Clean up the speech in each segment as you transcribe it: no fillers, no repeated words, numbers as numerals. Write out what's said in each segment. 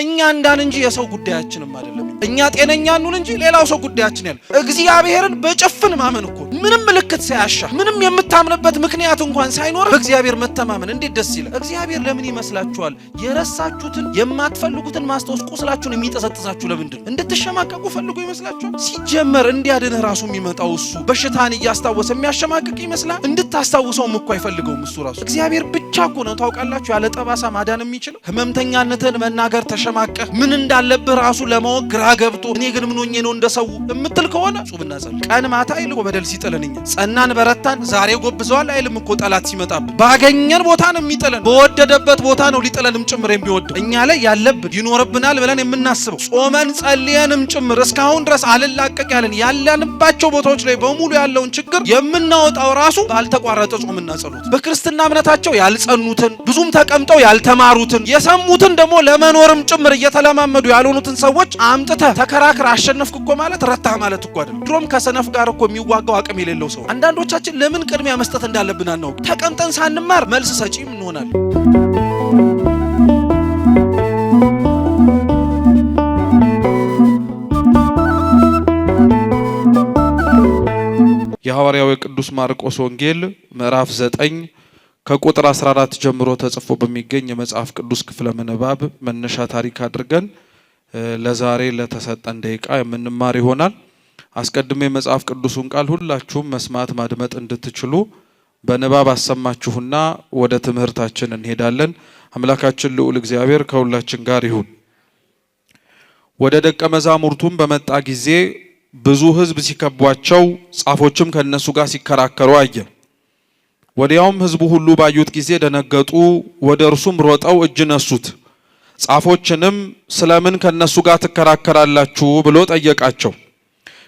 እኛ እንዳን እንጂ የሰው ጉዳያችንም አይደለም። እኛ ጤነኛ እንሁን እንጂ ሌላው ሰው ጉዳያችን ያለ። እግዚአብሔርን በጭፍን ማመን እኮ ምንም ምልክት ሳያሻ ምንም የምታምንበት ምክንያት እንኳን ሳይኖር በእግዚአብሔር መተማመን እንዴት ደስ ይላል። እግዚአብሔር ለምን ይመስላችኋል የረሳችሁትን የማትፈልጉትን ማስታወስ ቁስላችሁን የሚጠሰጥሳችሁ ለምንድን ነው? እንድትሸማቀቁ ፈልጎ ይመስላችኋል? ሲጀመር እንዲያድንህ ራሱ የሚመጣው እሱ በሽታን እያስታወሰ የሚያሸማቅቅ ይመስላል? እንድታስታውሰውም እኮ አይፈልገውም እሱ ራሱ። እግዚአብሔር ብቻ እኮ ነው ታውቃላችሁ ያለ ጠባሳ ማዳን የሚችለው። ህመምተኛነትን መናገር ተሸማቀህ ምን እንዳለብህ ራሱ ለማወቅ ግራ ገብቶ እኔ ግን ምን ሆኜ ነው እንደሰው እምትል ከሆነ ጹምና ጸል ቀን ማታ አይልም በደል ሲጥለንኛ ጸናን በረታን ዛሬ ጎብዘዋል አይልም እኮ ጠላት ሲመጣብን ባገኘን ቦታ ነው የሚጥለን። በወደደበት ቦታ ነው ሊጥለንም ጭምር የሚወደው። እኛ ላይ ያለብን ይኖርብናል ብለን የምናስበው ጾመን ጸልየንም ጭምር እስካሁን ድረስ አልላቀቅ ያለንባቸው ቦታዎች ላይ በሙሉ ያለውን ችግር የምናወጣው ራሱ ባልተቋረጠ ጾምና ጸሎት። በክርስትና እምነታቸው ያልጸኑትን ብዙም ተቀምጠው ያልተማሩትን የሰሙትን ደግሞ ለመኖርም ጭምር እየተለማመዱ ያልሆኑትን ሰዎች አምጥተህ ተከራክር አሸነፍክ እኮ ማለት ረታህ ማለት እኮ አይደለም። ድሮም ከሰነፍ ጋር እኮ የሚዋጋው አቅም የሌለው ሰው። አንዳንዶቻችን ለምን ቅድሚያ መስጠት እንዳለብን አናውቅ። ተቀምጠን ሳንማር መልስ ሰጪም እንሆናለን። የሐዋርያው ቅዱስ ማርቆስ ወንጌል ምዕራፍ 9 ከቁጥር 14 ጀምሮ ተጽፎ በሚገኝ የመጽሐፍ ቅዱስ ክፍለ ምንባብ መነሻ ታሪክ አድርገን ለዛሬ ለተሰጠን ደቂቃ የምንማር ይሆናል። አስቀድሜ የመጽሐፍ ቅዱሱን ቃል ሁላችሁም መስማት ማድመጥ እንድትችሉ በንባብ አሰማችሁና ወደ ትምህርታችን እንሄዳለን። አምላካችን ልዑል እግዚአብሔር ከሁላችን ጋር ይሁን። ወደ ደቀ መዛሙርቱም በመጣ ጊዜ ብዙ ሕዝብ ሲከቧቸው ጻፎችም ከነሱ ጋር ሲከራከሩ አየ። ወዲያውም ሕዝቡ ሁሉ ባዩት ጊዜ ደነገጡ፣ ወደ እርሱም ሮጠው እጅ ነሱት። ጻፎችንም ስለምን ከነሱ ጋር ትከራከራላችሁ ብሎ ጠየቃቸው።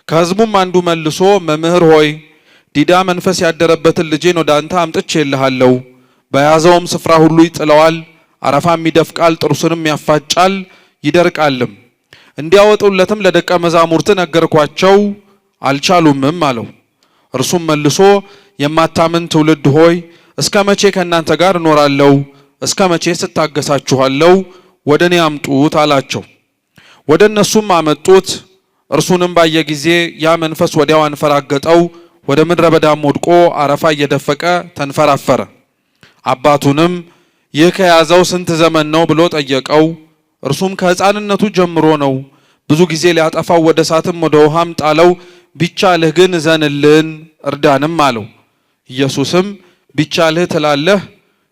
ከሕዝቡም አንዱ መልሶ መምህር ሆይ ዲዳ መንፈስ ያደረበትን ልጄን ወደ አንተ አምጥቼልሃለሁ። በያዘውም ስፍራ ሁሉ ይጥለዋል፣ አረፋም ይደፍቃል፣ ጥርሱንም ያፋጫል፣ ይደርቃልም። እንዲያወጡለትም ለደቀ መዛሙርት ነገርኳቸው፣ አልቻሉምም አለው። እርሱም መልሶ የማታምን ትውልድ ሆይ እስከ መቼ ከእናንተ ጋር እኖራለሁ? እስከ መቼ ስታገሳችኋለሁ? ወደ እኔ አምጡት አላቸው። ወደ እነሱም አመጡት። እርሱንም ባየ ጊዜ ያ መንፈስ ወዲያው አንፈራገጠው፣ ወደ ምድረ በዳም ወድቆ አረፋ እየደፈቀ ተንፈራፈረ። አባቱንም ይህ ከያዘው ስንት ዘመን ነው ብሎ ጠየቀው። እርሱም ከሕፃንነቱ ጀምሮ ነው፣ ብዙ ጊዜ ሊያጠፋው ወደ እሳትም ወደ ውሃም ጣለው። ቢቻልህ ግን እዘንልን እርዳንም አለው። ኢየሱስም ቢቻልህ ትላለህ፣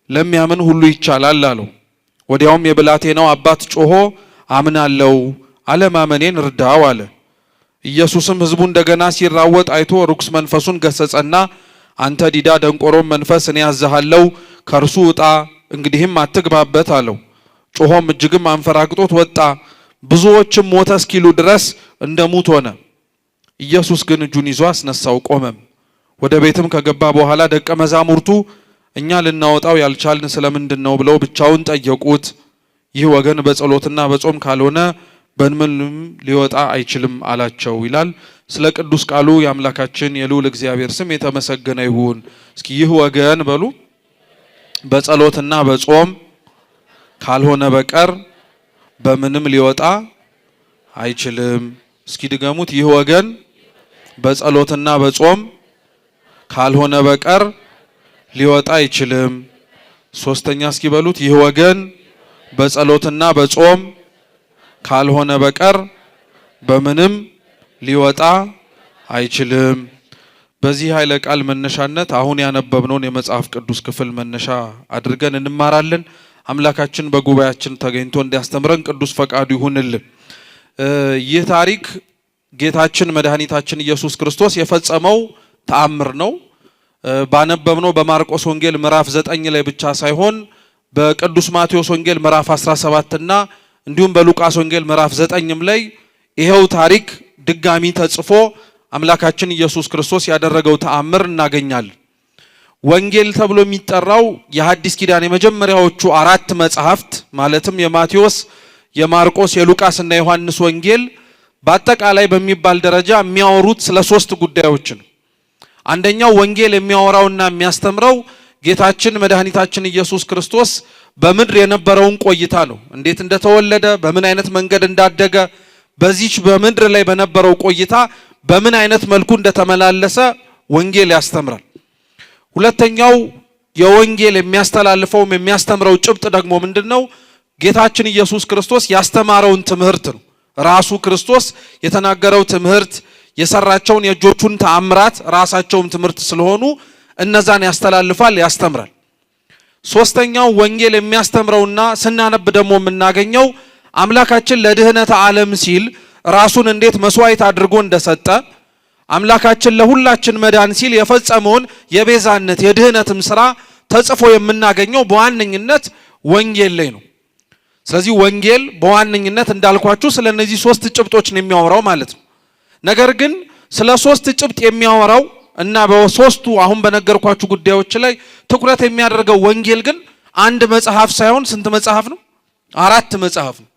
ለሚያምን ሁሉ ይቻላል አለው። ወዲያውም የብላቴናው አባት ጮሆ አምናለው፣ አለማመኔን እርዳው አለ። ኢየሱስም ሕዝቡ እንደገና ሲራወጥ አይቶ ርኩስ መንፈሱን ገሰጸና አንተ ዲዳ ደንቆሮም መንፈስ እኔ ያዝሃለሁ፣ ከእርሱ ውጣ፣ እንግዲህም አትግባበት አለው። ጮሆም እጅግም አንፈራግጦት ወጣ። ብዙዎችም ሞተ እስኪሉ ድረስ እንደ ሙት ሆነ። ኢየሱስ ግን እጁን ይዞ አስነሳው፣ ቆመም። ወደ ቤትም ከገባ በኋላ ደቀ መዛሙርቱ እኛ ልናወጣው ያልቻልን ስለምንድን ነው ብለው ብቻውን ጠየቁት። ይህ ወገን በጸሎትና በጾም ካልሆነ በምንም ሊወጣ አይችልም አላቸው ይላል። ስለ ቅዱስ ቃሉ የአምላካችን የልዑል እግዚአብሔር ስም የተመሰገነ ይሁን። እስኪ ይህ ወገን በሉ። በጸሎትና በጾም ካልሆነ በቀር በምንም ሊወጣ አይችልም። እስኪ ድገሙት። ይህ ወገን በጸሎትና በጾም ካልሆነ በቀር ሊወጣ አይችልም። ሶስተኛ እስኪ በሉት። ይህ ወገን በጸሎትና በጾም ካልሆነ በቀር በምንም ሊወጣ አይችልም። በዚህ ኃይለ ቃል መነሻነት አሁን ያነበብነውን የመጽሐፍ ቅዱስ ክፍል መነሻ አድርገን እንማራለን። አምላካችን በጉባኤያችን ተገኝቶ እንዲያስተምረን ቅዱስ ፈቃዱ ይሁንልን። ይህ ታሪክ ጌታችን መድኃኒታችን ኢየሱስ ክርስቶስ የፈጸመው ተአምር ነው። ባነበብነው በማርቆስ ወንጌል ምዕራፍ 9 ላይ ብቻ ሳይሆን በቅዱስ ማቴዎስ ወንጌል ምዕራፍ 17 እና እንዲሁም በሉቃስ ወንጌል ምዕራፍ 9 ላይ ይሄው ታሪክ ድጋሚ ተጽፎ አምላካችን ኢየሱስ ክርስቶስ ያደረገው ተአምር እናገኛለን። ወንጌል ተብሎ የሚጠራው የሐዲስ ኪዳን የመጀመሪያዎቹ 4 መጽሐፍት ማለትም የማቴዎስ፣ የማርቆስ፣ የሉቃስ እና ዮሐንስ ወንጌል በአጠቃላይ በሚባል ደረጃ የሚያወሩት ስለ 3 ጉዳዮች ነው። አንደኛው ወንጌል የሚያወራውና የሚያስተምረው ጌታችን መድኃኒታችን ኢየሱስ ክርስቶስ በምድር የነበረውን ቆይታ ነው። እንዴት እንደተወለደ፣ በምን አይነት መንገድ እንዳደገ፣ በዚች በምድር ላይ በነበረው ቆይታ በምን አይነት መልኩ እንደተመላለሰ ወንጌል ያስተምራል። ሁለተኛው የወንጌል የሚያስተላልፈውም የሚያስተምረው ጭብጥ ደግሞ ምንድነው? ጌታችን ኢየሱስ ክርስቶስ ያስተማረውን ትምህርት ነው። ራሱ ክርስቶስ የተናገረው ትምህርት፣ የሰራቸውን የእጆቹን ተአምራት ራሳቸውም ትምህርት ስለሆኑ እነዛን ያስተላልፋል፣ ያስተምራል። ሶስተኛው ወንጌል የሚያስተምረውና ስናነብ ደግሞ የምናገኘው አምላካችን ለድህነተ ዓለም ሲል ራሱን እንዴት መስዋዕት አድርጎ እንደሰጠ፣ አምላካችን ለሁላችን መዳን ሲል የፈጸመውን የቤዛነት የድህነትም ስራ ተጽፎ የምናገኘው በዋነኝነት ወንጌል ላይ ነው። ስለዚህ ወንጌል በዋነኝነት እንዳልኳችሁ ስለ እነዚህ ሶስት ጭብጦች ነው የሚያወራው ማለት ነው። ነገር ግን ስለ ሶስት ጭብጥ የሚያወራው እና በሶስቱ አሁን በነገርኳችሁ ጉዳዮች ላይ ትኩረት የሚያደርገው ወንጌል ግን አንድ መጽሐፍ ሳይሆን ስንት መጽሐፍ ነው? 4 መጽሐፍ ነው።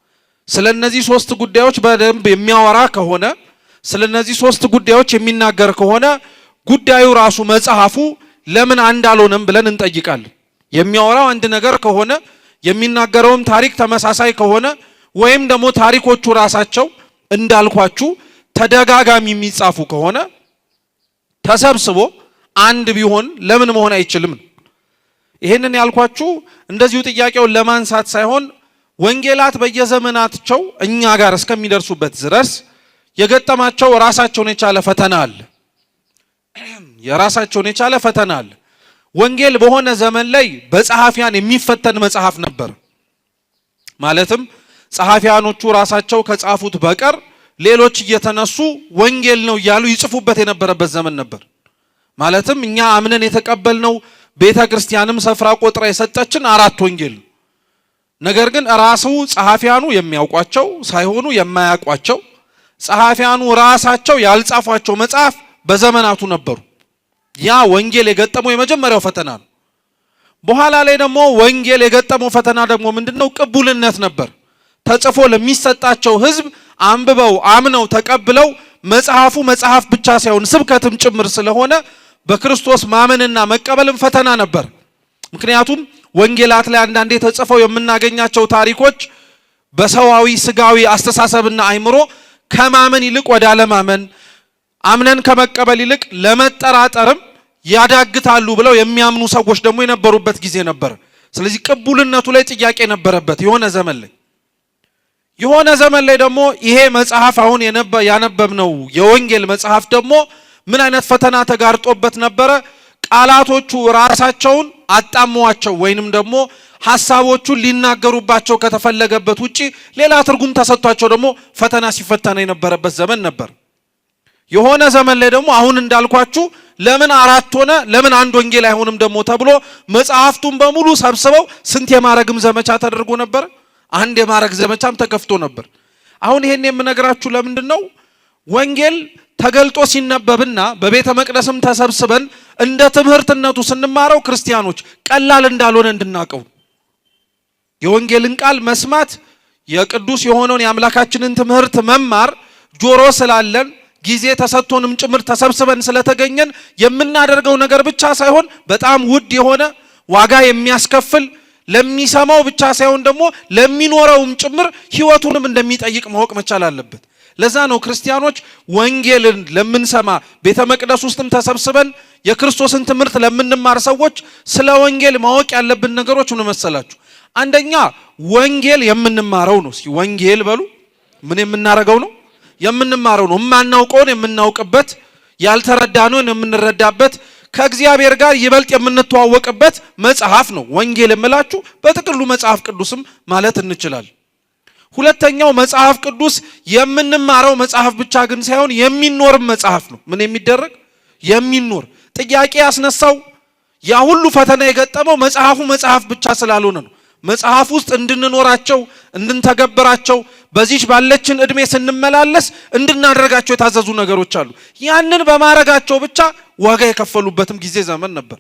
ስለ እነዚህ ሶስት ጉዳዮች በደንብ የሚያወራ ከሆነ ስለ እነዚህ ሶስት ጉዳዮች የሚናገር ከሆነ ጉዳዩ ራሱ መጽሐፉ ለምን አንድ አልሆነም ብለን እንጠይቃለን። የሚያወራው አንድ ነገር ከሆነ የሚናገረውም ታሪክ ተመሳሳይ ከሆነ ወይም ደግሞ ታሪኮቹ ራሳቸው እንዳልኳችሁ ተደጋጋሚ የሚጻፉ ከሆነ ተሰብስቦ አንድ ቢሆን ለምን መሆን አይችልም? ይሄንን ያልኳችሁ እንደዚሁ ጥያቄውን ለማንሳት ሳይሆን ወንጌላት በየዘመናቸው እኛ ጋር እስከሚደርሱበት ድረስ የገጠማቸው ራሳቸውን የቻለ ፈተና አለ። የራሳቸውን የቻለ ፈተና አለ። ወንጌል በሆነ ዘመን ላይ በጸሐፊያን የሚፈተን መጽሐፍ ነበር። ማለትም ጸሐፊያኖቹ ራሳቸው ከጻፉት በቀር ሌሎች እየተነሱ ወንጌል ነው እያሉ ይጽፉበት የነበረበት ዘመን ነበር። ማለትም እኛ አምነን የተቀበልነው ቤተ ክርስቲያንም ሰፍራ ቆጥራ የሰጠችን 4 ወንጌል ነው። ነገር ግን ራሱ ጸሐፊያኑ የሚያውቋቸው ሳይሆኑ የማያውቋቸው ጸሐፊያኑ ራሳቸው ያልጻፏቸው መጽሐፍ በዘመናቱ ነበሩ። ያ ወንጌል የገጠመው የመጀመሪያው ፈተና ነው። በኋላ ላይ ደግሞ ወንጌል የገጠመው ፈተና ደግሞ ምንድነው? ቅቡልነት ነበር። ተጽፎ ለሚሰጣቸው ሕዝብ አንብበው አምነው ተቀብለው መጽሐፉ መጽሐፍ ብቻ ሳይሆን ስብከትም ጭምር ስለሆነ በክርስቶስ ማመንና መቀበልም ፈተና ነበር። ምክንያቱም ወንጌላት ላይ አንዳንዴ ተጽፈው የምናገኛቸው ታሪኮች በሰዋዊ ስጋዊ አስተሳሰብና አይምሮ ከማመን ይልቅ ወደ አለማመን፣ አምነን ከመቀበል ይልቅ ለመጠራጠርም ያዳግታሉ ብለው የሚያምኑ ሰዎች ደግሞ የነበሩበት ጊዜ ነበር። ስለዚህ ቅቡልነቱ ላይ ጥያቄ ነበረበት የሆነ ዘመን ላይ ደግሞ ይሄ መጽሐፍ አሁን ያነበብነው የወንጌል መጽሐፍ ደግሞ ምን አይነት ፈተና ተጋርጦበት ነበረ? ቃላቶቹ ራሳቸውን አጣመዋቸው ወይንም ደግሞ ሐሳቦቹን ሊናገሩባቸው ከተፈለገበት ውጪ ሌላ ትርጉም ተሰጥቷቸው ደግሞ ፈተና ሲፈተና የነበረበት ዘመን ነበር። የሆነ ዘመን ላይ ደግሞ አሁን እንዳልኳችሁ ለምን 4 ሆነ ለምን አንድ ወንጌል አይሆንም ደግሞ ተብሎ መጽሐፍቱን በሙሉ ሰብስበው ስንት የማረግም ዘመቻ ተደርጎ ነበር። አንድ የማረግ ዘመቻም ተከፍቶ ነበር። አሁን ይሄን የምነግራችሁ ለምንድነው? ወንጌል ተገልጦ ሲነበብና በቤተ መቅደስም ተሰብስበን እንደ ትምህርትነቱ ስንማረው ክርስቲያኖች ቀላል እንዳልሆነ እንድናቀው። የወንጌልን ቃል መስማት የቅዱስ የሆነውን የአምላካችንን ትምህርት መማር ጆሮ ስላለን ጊዜ ተሰጥቶንም ጭምር ተሰብስበን ስለተገኘን የምናደርገው ነገር ብቻ ሳይሆን በጣም ውድ የሆነ ዋጋ የሚያስከፍል ለሚሰማው ብቻ ሳይሆን ደግሞ ለሚኖረውም ጭምር ሕይወቱንም እንደሚጠይቅ ማወቅ መቻል አለበት። ለዛ ነው ክርስቲያኖች ወንጌልን ለምንሰማ ቤተ መቅደስ ውስጥም ተሰብስበን የክርስቶስን ትምህርት ለምንማር ሰዎች ስለ ወንጌል ማወቅ ያለብን ነገሮች ምን መሰላችሁ? አንደኛ ወንጌል የምንማረው ነው። እስኪ ወንጌል በሉ። ምን የምናረገው ነው? የምንማረው ነው። የማናውቀውን የምናውቅበት፣ ያልተረዳነውን የምንረዳበት፣ ከእግዚአብሔር ጋር ይበልጥ የምንተዋወቅበት መጽሐፍ ነው ወንጌል የምላችሁ። በጥቅሉ መጽሐፍ ቅዱስም ማለት እንችላለን። ሁለተኛው መጽሐፍ ቅዱስ የምንማረው መጽሐፍ ብቻ ግን ሳይሆን የሚኖርም መጽሐፍ ነው። ምን የሚደረግ የሚኖር ጥያቄ ያስነሳው ያ ሁሉ ፈተና የገጠመው መጽሐፉ መጽሐፍ ብቻ ስላልሆነ ነው። መጽሐፍ ውስጥ እንድንኖራቸው እንድንተገብራቸው በዚህ ባለችን እድሜ ስንመላለስ እንድናደርጋቸው የታዘዙ ነገሮች አሉ። ያንን በማረጋቸው ብቻ ዋጋ የከፈሉበትም ጊዜ ዘመን ነበር።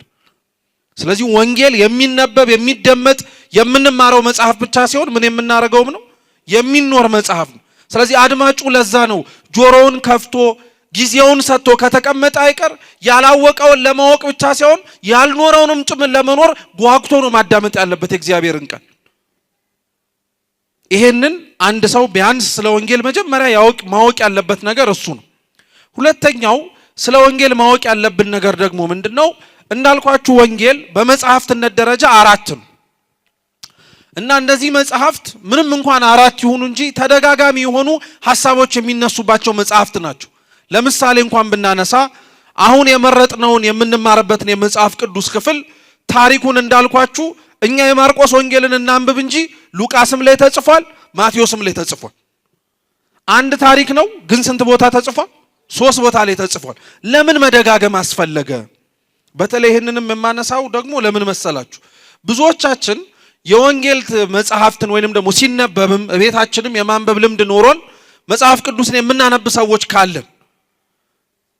ስለዚህ ወንጌል የሚነበብ የሚደመጥ የምንማረው መጽሐፍ ብቻ ሲሆን ምን የምናረገውም ነው የሚኖር መጽሐፍ ነው። ስለዚህ አድማጩ ለዛ ነው ጆሮውን ከፍቶ ጊዜውን ሰጥቶ ከተቀመጠ አይቀር ያላወቀውን ለማወቅ ብቻ ሳይሆን ያልኖረውንም ጭምር ለመኖር ጓጉቶ ነው ማዳመጥ ያለበት የእግዚአብሔርን ቃል። ይሄንን አንድ ሰው ቢያንስ ስለ ወንጌል መጀመሪያ ማወቅ ያለበት ነገር እሱ ነው። ሁለተኛው ስለ ወንጌል ማወቅ ያለብን ነገር ደግሞ ምንድነው? እንዳልኳችሁ ወንጌል በመጽሐፍትነት ደረጃ 4 ነው እና እንደዚህ መጽሐፍት ምንም እንኳን 4 ይሁኑ እንጂ ተደጋጋሚ የሆኑ ሐሳቦች የሚነሱባቸው መጽሐፍት ናቸው። ለምሳሌ እንኳን ብናነሳ አሁን የመረጥነውን የምንማርበትን የመጽሐፍ ቅዱስ ክፍል ታሪኩን እንዳልኳችሁ እኛ የማርቆስ ወንጌልን እናንብብ እንጂ ሉቃስም ላይ ተጽፏል፣ ማቴዎስም ላይ ተጽፏል። አንድ ታሪክ ነው፣ ግን ስንት ቦታ ተጽፏል? 3 ቦታ ላይ ተጽፏል። ለምን መደጋገም አስፈለገ? በተለይ ይህንንም የማነሳው ደግሞ ለምን መሰላችሁ? ብዙዎቻችን የወንጌል መጽሐፍትን ወይንም ደግሞ ሲነበብም ቤታችንም የማንበብ ልምድ ኖሮን መጽሐፍ ቅዱስን የምናነብ ሰዎች ካለን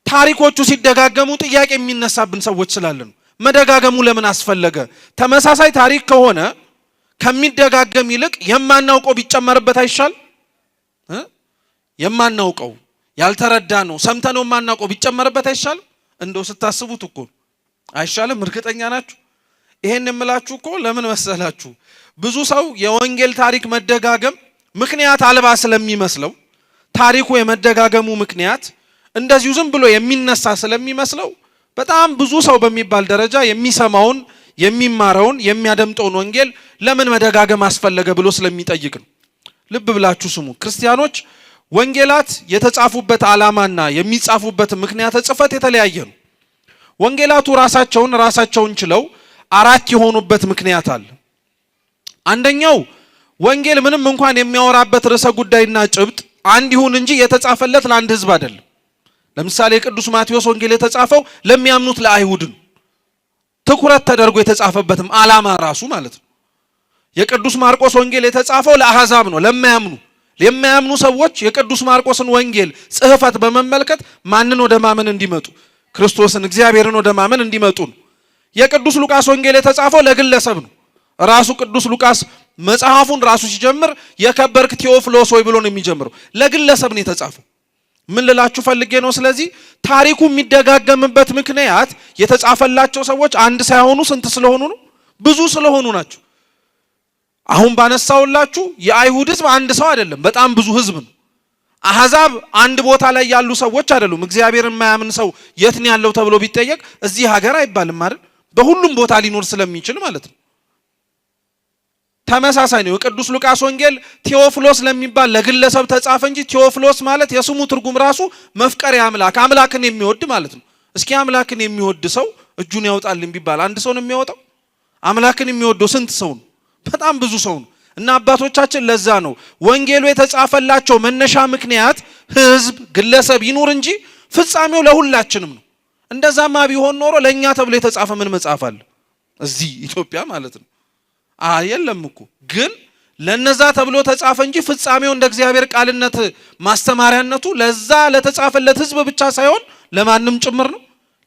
ታሪኮቹ ሲደጋገሙ ጥያቄ የሚነሳብን ሰዎች ስላለን መደጋገሙ ለምን አስፈለገ? ተመሳሳይ ታሪክ ከሆነ ከሚደጋገም ይልቅ የማናውቀው ቢጨመርበት አይሻል? የማናውቀው ያልተረዳ ነው ሰምተነው የማናውቀው ቢጨመርበት አይሻል? እንደው ስታስቡት እኮ አይሻልም? እርግጠኛ ናችሁ? ይሄን የምላችሁ እኮ ለምን መሰላችሁ? ብዙ ሰው የወንጌል ታሪክ መደጋገም ምክንያት አልባ ስለሚመስለው ታሪኩ የመደጋገሙ ምክንያት እንደዚሁ ዝም ብሎ የሚነሳ ስለሚመስለው በጣም ብዙ ሰው በሚባል ደረጃ የሚሰማውን የሚማረውን የሚያደምጠውን ወንጌል ለምን መደጋገም አስፈለገ ብሎ ስለሚጠይቅ ነው። ልብ ብላችሁ ስሙ። ክርስቲያኖች ወንጌላት የተጻፉበት ዓላማና የሚጻፉበት ምክንያት ጽፈት የተለያየ ነው። ወንጌላቱ ራሳቸውን ችለው 4 የሆኑበት ምክንያት አለ። አንደኛው ወንጌል ምንም እንኳን የሚያወራበት ርዕሰ ጉዳይና ጭብጥ አንድ ይሁን እንጂ የተጻፈለት ለአንድ ህዝብ አይደለም። ለምሳሌ ቅዱስ ማቴዎስ ወንጌል የተጻፈው ለሚያምኑት ለአይሁድ ነው። ትኩረት ተደርጎ የተጻፈበትም ዓላማ ራሱ ማለት ነው። የቅዱስ ማርቆስ ወንጌል የተጻፈው ለአሕዛብ ነው፣ ለማያምኑ ሰዎች የቅዱስ ማርቆስን ወንጌል ጽሕፈት በመመልከት ማንን ወደ ማመን እንዲመጡ፣ ክርስቶስን እግዚአብሔርን ወደ ማመን እንዲመጡ ነው። የቅዱስ ሉቃስ ወንጌል የተጻፈው ለግለሰብ ነው። ራሱ ቅዱስ ሉቃስ መጽሐፉን ራሱ ሲጀምር የከበርክ ቴዎፍሎስ ወይ ብሎ ነው የሚጀምረው። ለግለሰብ ነው የተጻፈው። ምን ልላችሁ ፈልጌ ነው? ስለዚህ ታሪኩ የሚደጋገምበት ምክንያት የተጻፈላቸው ሰዎች አንድ ሳይሆኑ ስንት ስለሆኑ ነው? ብዙ ስለሆኑ ናቸው። አሁን ባነሳውላችሁ የአይሁድ ህዝብ አንድ ሰው አይደለም፣ በጣም ብዙ ህዝብ ነው። አሕዛብ አንድ ቦታ ላይ ያሉ ሰዎች አይደሉም። እግዚአብሔርን የማያምን ሰው የት ነው ያለው ተብሎ ቢጠየቅ እዚህ ሀገር አይባልም አይደል? በሁሉም ቦታ ሊኖር ስለሚችል ማለት ነው። ተመሳሳይ ነው። የቅዱስ ሉቃስ ወንጌል ቴዎፍሎስ ለሚባል ለግለሰብ ተጻፈ እንጂ ቴዎፍሎስ ማለት የስሙ ትርጉም ራሱ መፍቀሪ አምላክ፣ አምላክን የሚወድ ማለት ነው። እስኪ አምላክን የሚወድ ሰው እጁን ያውጣልን ቢባል አንድ ሰው ነው የሚያወጣው? አምላክን የሚወደው ስንት ሰው ነው? በጣም ብዙ ሰው ነው። እና አባቶቻችን ለዛ ነው ወንጌሉ የተጻፈላቸው መነሻ ምክንያት ህዝብ፣ ግለሰብ ይኑር እንጂ ፍጻሜው ለሁላችንም ነው። እንደዛማ ቢሆን ኖሮ ለኛ ተብሎ የተጻፈ ምን መጽሐፍ አለ እዚህ ኢትዮጵያ ማለት ነው? የለም እኮ። ግን ለነዛ ተብሎ ተጻፈ እንጂ ፍጻሜው እንደ እግዚአብሔር ቃልነት ማስተማሪያነቱ ለዛ ለተጻፈለት ህዝብ ብቻ ሳይሆን ለማንም ጭምር ነው፣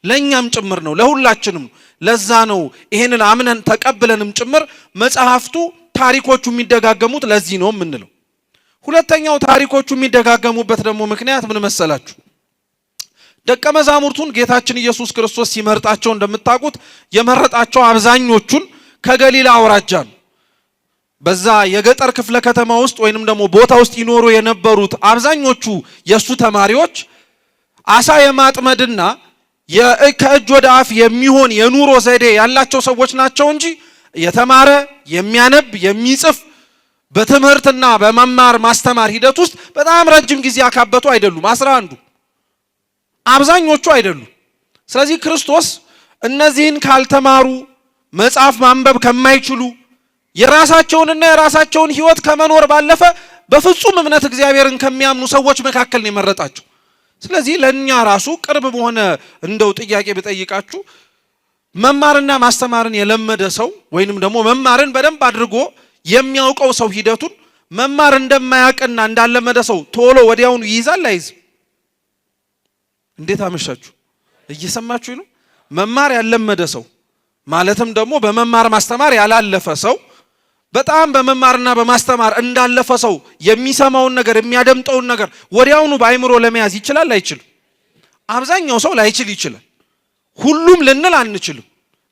ለኛም ጭምር ነው፣ ለሁላችንም። ለዛ ነው ይሄንን አምነን ተቀብለንም ጭምር መጽሐፍቱ ታሪኮቹ የሚደጋገሙት ለዚህ ነው የምንለው። ሁለተኛው ታሪኮቹ የሚደጋገሙበት ደግሞ ምክንያት ምን መሰላችሁ? ደቀ መዛሙርቱን ጌታችን ኢየሱስ ክርስቶስ ሲመርጣቸው እንደምታውቁት የመረጣቸው አብዛኞቹን ከገሊላ አውራጃ ነው። በዛ የገጠር ክፍለ ከተማ ውስጥ ወይንም ደግሞ ቦታ ውስጥ ይኖሩ የነበሩት አብዛኞቹ የሱ ተማሪዎች አሳ የማጥመድና ከእጅ ወደ አፍ የሚሆን የኑሮ ዘዴ ያላቸው ሰዎች ናቸው እንጂ የተማረ የሚያነብ የሚጽፍ በትምህርትና በመማር ማስተማር ሂደት ውስጥ በጣም ረጅም ጊዜ ያካበቱ አይደሉም። 11 አብዛኞቹ አይደሉም። ስለዚህ ክርስቶስ እነዚህን ካልተማሩ መጽሐፍ ማንበብ ከማይችሉ የራሳቸውንና የራሳቸውን ህይወት ከመኖር ባለፈ በፍጹም እምነት እግዚአብሔርን ከሚያምኑ ሰዎች መካከል ነው የመረጣቸው። ስለዚህ ለኛ ራሱ ቅርብ በሆነ እንደው ጥያቄ ብጠይቃችሁ መማርና ማስተማርን የለመደ ሰው ወይንም ደግሞ መማርን በደንብ አድርጎ የሚያውቀው ሰው ሂደቱን መማር እንደማያውቅና እንዳለመደ ሰው ቶሎ ወዲያውኑ ይይዛል አይዝም? እንዴት አመሻችሁ? እየሰማችሁ ነው? መማር ያለመደ ሰው ማለትም ደግሞ በመማር ማስተማር ያላለፈ ሰው በጣም በመማርና በማስተማር እንዳለፈ ሰው የሚሰማውን ነገር የሚያደምጠውን ነገር ወዲያውኑ በአይምሮ ለመያዝ ይችላል አይችልም? አብዛኛው ሰው ላይችል ይችላል። ሁሉም ልንል አንችልም።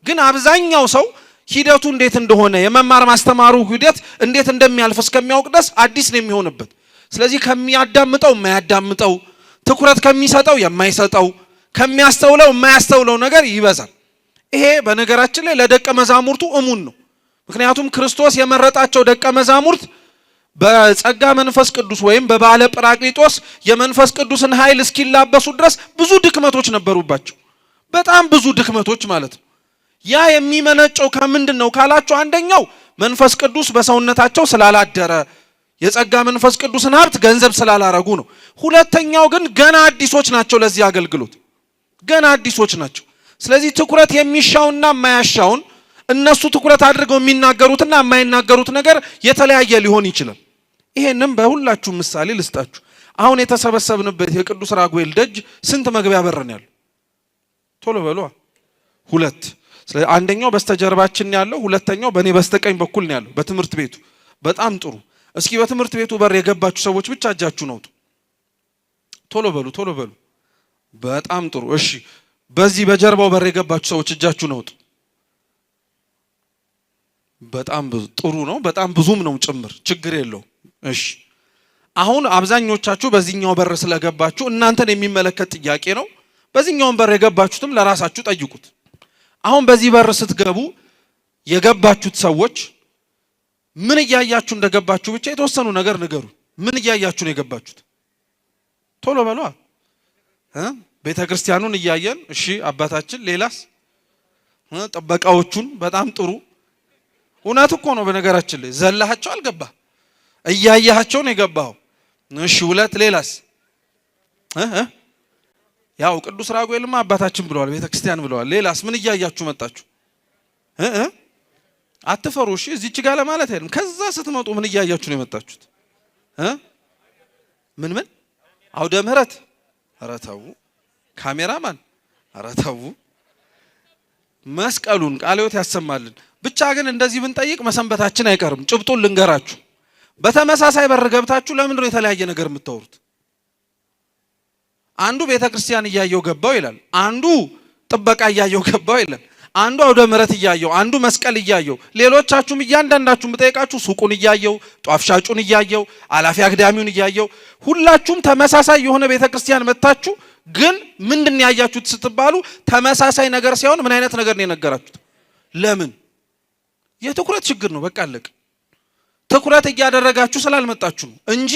ግን አብዛኛው ሰው ሂደቱ እንዴት እንደሆነ የመማር ማስተማሩ ሂደት እንዴት እንደሚያልፍ እስከሚያውቅ ድረስ አዲስ ነው የሚሆንበት። ስለዚህ ከሚያዳምጠው የማያዳምጠው፣ ትኩረት ከሚሰጠው የማይሰጠው፣ ከሚያስተውለው የማያስተውለው ነገር ይበዛል። ይሄ በነገራችን ላይ ለደቀ መዛሙርቱ እሙን ነው። ምክንያቱም ክርስቶስ የመረጣቸው ደቀ መዛሙርት በጸጋ መንፈስ ቅዱስ ወይም በባለ ጰራቅሊጦስ የመንፈስ ቅዱስን ኃይል እስኪላበሱ ድረስ ብዙ ድክመቶች ነበሩባቸው። በጣም ብዙ ድክመቶች ማለት ነው። ያ የሚመነጨው ከምንድን ነው ካላችሁ፣ አንደኛው መንፈስ ቅዱስ በሰውነታቸው ስላላደረ የጸጋ መንፈስ ቅዱስን ሀብት ገንዘብ ስላላረጉ ነው። ሁለተኛው ግን ገና አዲሶች ናቸው፣ ለዚህ አገልግሎት ገና አዲሶች ናቸው። ስለዚህ ትኩረት የሚሻውና የማያሻውን እነሱ ትኩረት አድርገው የሚናገሩትና የማይናገሩት ነገር የተለያየ ሊሆን ይችላል። ይሄንም በሁላችሁ ምሳሌ ልስጣችሁ። አሁን የተሰበሰብንበት የቅዱስ ራጉኤል ደጅ ስንት መግቢያ በር ነው ያለው? ቶሎ በሉ። 2። ስለዚህ አንደኛው በስተጀርባችን ያለው፣ ሁለተኛው በኔ በስተቀኝ በኩል ነው ያለው በትምህርት ቤቱ። በጣም ጥሩ። እስኪ በትምህርት ቤቱ በር የገባችሁ ሰዎች ብቻ እጃችሁን አውጡ። ቶሎ በሉ ቶሎ በሉ። በጣም ጥሩ። እሺ፣ በዚህ በጀርባው በር የገባችሁ ሰዎች እጃችሁን አውጡ። በጣም ብዙ። ጥሩ ነው። በጣም ብዙም ነው ጭምር፣ ችግር የለው። እሺ፣ አሁን አብዛኞቻችሁ በዚህኛው በር ስለገባችሁ እናንተን የሚመለከት ጥያቄ ነው። በዚህኛው በር የገባችሁትም ለራሳችሁ ጠይቁት። አሁን በዚህ በር ስትገቡ የገባችሁት ሰዎች ምን እያያችሁ እንደገባችሁ ብቻ የተወሰኑ ነገር ንገሩ። ምን እያያችሁ ነው የገባችሁት? ቶሎ በሏ። ቤተ ክርስቲያኑን እያየን። እሺ አባታችን፣ ሌላስ? ጥበቃዎቹን። በጣም ጥሩ። እውነት እኮ ነው። በነገራችን ላይ ዘላሃቸው አልገባ፣ እያያቸው ነው የገባው። እሺ 2። ሌላስ? ያው ቅዱስ ራጉኤልማ አባታችን ብለዋል፣ ቤተ ክርስቲያን ብለዋል። ሌላስ ምን እያያችሁ መጣችሁ? አትፈሩ። እሺ እዚች ጋር ለማለት አይደለም። ከዛ ስትመጡ ምን እያያችሁ ነው የመጣችሁት? ምን አውደ ምህረት? ኧረ ተው። ካሜራማን? ኧረ ተው። መስቀሉን ቃለ ሕይወት ያሰማልን። ብቻ ግን እንደዚህ ብንጠይቅ መሰንበታችን አይቀርም። ጭብጡን ልንገራችሁ። በተመሳሳይ በር ገብታችሁ ለምንድን ነው የተለያየ ነገር የምታወሩት? አንዱ ቤተ ክርስቲያን እያየው ገባው ይላል፣ አንዱ ጥበቃ እያየው ገባው ይላል፣ አንዱ አውደ ምህረት እያየው፣ አንዱ መስቀል እያየው። ሌሎቻችሁም እያንዳንዳችሁም ብጠይቃችሁ ሱቁን እያየው፣ ጧፍ ሻጩን እያየው፣ አላፊ አግዳሚውን እያየው፣ ሁላችሁም ተመሳሳይ የሆነ ቤተ ክርስቲያን መጣችሁ። ግን ምንድን ያያችሁት ስትባሉ ተመሳሳይ ነገር ሳይሆን ምን አይነት ነገር ነው የነገራችሁት? ለምን? የትኩረት ችግር ነው። በቃ አለቀ። ትኩረት እያደረጋችሁ ስላልመጣችሁ ነው እንጂ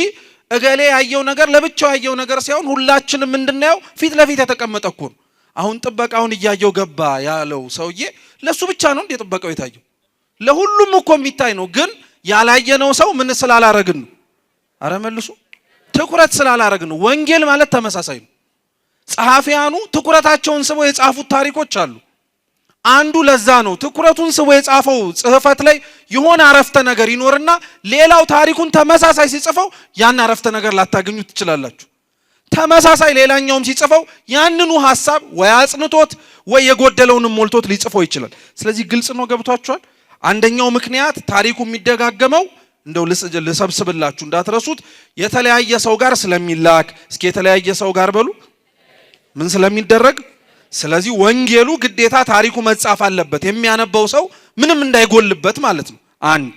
እገሌ ያየው ነገር ለብቻው ያየው ነገር ሳይሆን ሁላችንም እንድናየው ፊት ለፊት የተቀመጠ እኮ ነው። አሁን ጥበቃውን እያየው ገባ ያለው ሰውዬ ለሱ ብቻ ነው እንዴ ጥበቃው የታየው? ለሁሉም እኮ የሚታይ ነው። ግን ያላየነው ሰው ምን ስላላረግን ነው? አረ መልሱ። ትኩረት ስላላረግን ነው። ወንጌል ማለት ተመሳሳይ ነው። ጸሐፊያኑ ትኩረታቸውን ስበው የጻፉት ታሪኮች አሉ። አንዱ ለዛ ነው ትኩረቱን ስቦ የጻፈው ጽሕፈት ላይ የሆነ አረፍተ ነገር ይኖርና ሌላው ታሪኩን ተመሳሳይ ሲጽፈው ያን አረፍተ ነገር ላታገኙ ትችላላችሁ። ተመሳሳይ ሌላኛውም ሲጽፈው ያንኑ ሐሳብ ወይ አጽንቶት ወይ የጎደለውን ሞልቶት ሊጽፈው ይችላል። ስለዚህ ግልጽ ነው። ገብቷችኋል? አንደኛው ምክንያት ታሪኩ የሚደጋገመው እንደው ልሰብስብላችሁ እንዳትረሱት የተለያየ ሰው ጋር ስለሚላክ። እስኪ የተለያየ ሰው ጋር በሉ ምን ስለሚደረግ። ስለዚህ ወንጌሉ ግዴታ ታሪኩ መጻፍ አለበት፣ የሚያነበው ሰው ምንም እንዳይጎልበት ማለት ነው። አንድ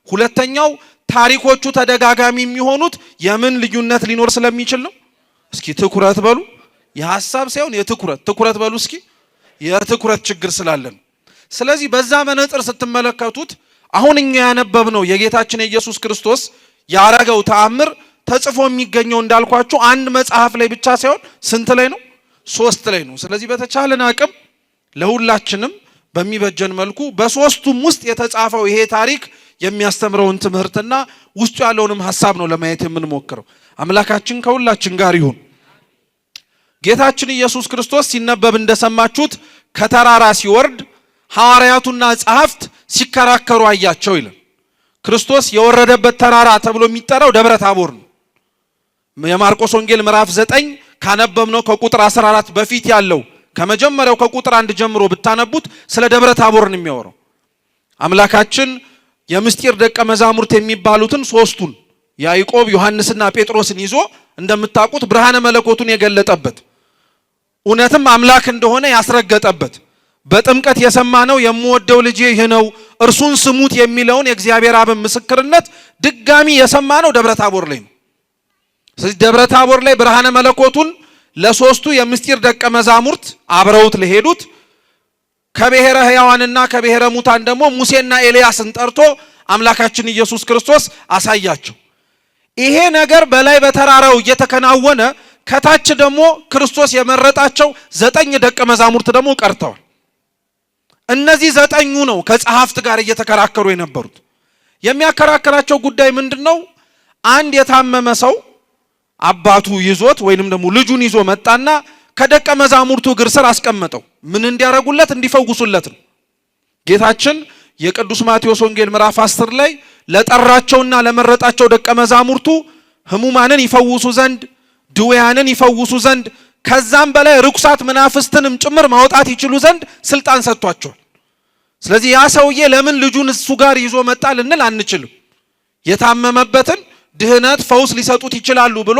ሁለተኛው ታሪኮቹ ተደጋጋሚ የሚሆኑት የምን ልዩነት ሊኖር ስለሚችል ነው? እስኪ ትኩረት በሉ። የሐሳብ ሳይሆን ትኩረት በሉ እስኪ። የትኩረት ችግር ስላለን። ስለዚህ በዛ መነጽር ስትመለከቱት አሁን እኛ ያነበብነው የጌታችን የኢየሱስ ክርስቶስ ያረገው ተአምር ተጽፎ የሚገኘው እንዳልኳችሁ አንድ መጽሐፍ ላይ ብቻ ሳይሆን ስንት ላይ ነው? 3 ላይ ነው። ስለዚህ በተቻለን አቅም ለሁላችንም በሚበጀን መልኩ በሶስቱም ውስጥ የተጻፈው ይሄ ታሪክ የሚያስተምረውን ትምህርትና ውስጡ ያለውንም ሐሳብ ነው ለማየት የምንሞክረው። አምላካችን ከሁላችን ጋር ይሁን። ጌታችን ኢየሱስ ክርስቶስ ሲነበብ እንደሰማችሁት ከተራራ ሲወርድ ሐዋርያቱና ጸሐፍት ሲከራከሩ አያቸው ይላል። ክርስቶስ የወረደበት ተራራ ተብሎ የሚጠራው ደብረ ታቦር ነው። የማርቆስ ወንጌል ምዕራፍ 9 ካነበብነው ከቁጥር 14 በፊት ያለው ከመጀመሪያው ከቁጥር 1 ጀምሮ ብታነቡት ስለ ደብረ ታቦር ነው የሚያወራው። አምላካችን የምስጢር ደቀ መዛሙርት የሚባሉትን ሶስቱን ያዕቆብ፣ ዮሐንስና ጴጥሮስን ይዞ እንደምታውቁት ብርሃነ መለኮቱን የገለጠበት እውነትም አምላክ እንደሆነ ያስረገጠበት በጥምቀት የሰማነው የምወደው ልጄ ይህ ነው እርሱን ስሙት የሚለውን የእግዚአብሔር አብ ምስክርነት ድጋሚ የሰማነው ደብረ ታቦር ላይ ነው። ስለዚህ ደብረ ታቦር ላይ ብርሃነ መለኮቱን ለሶስቱ የምስጢር ደቀ መዛሙርት አብረውት ለሄዱት ከብሔረ ሕያዋንና ከብሔረ ሙታን ደግሞ ሙሴና ኤልያስን ጠርቶ አምላካችን ኢየሱስ ክርስቶስ አሳያቸው። ይሄ ነገር በላይ በተራራው እየተከናወነ ከታች ደግሞ ክርስቶስ የመረጣቸው 9 ደቀ መዛሙርት ደግሞ ቀርተዋል። እነዚህ 9ኙ ነው ከጸሐፍት ጋር እየተከራከሩ የነበሩት። የሚያከራከራቸው ጉዳይ ምንድነው? አንድ የታመመ ሰው አባቱ ይዞት ወይንም ደግሞ ልጁን ይዞ መጣና ከደቀ መዛሙርቱ እግር ስር አስቀመጠው። ምን እንዲያረጉለት? እንዲፈውሱለት ነው። ጌታችን የቅዱስ ማቴዎስ ወንጌል ምዕራፍ 10 ላይ ለጠራቸውና ለመረጣቸው ደቀ መዛሙርቱ ህሙማንን ይፈውሱ ዘንድ ድውያንን ይፈውሱ ዘንድ ከዛም በላይ ርኩሳት መናፍስትንም ጭምር ማውጣት ይችሉ ዘንድ ስልጣን ሰጥቷቸዋል። ስለዚህ ያ ሰውዬ ለምን ልጁን እሱ ጋር ይዞ መጣ ልንል አንችልም። የታመመበትን ድህነት ፈውስ ሊሰጡት ይችላሉ ብሎ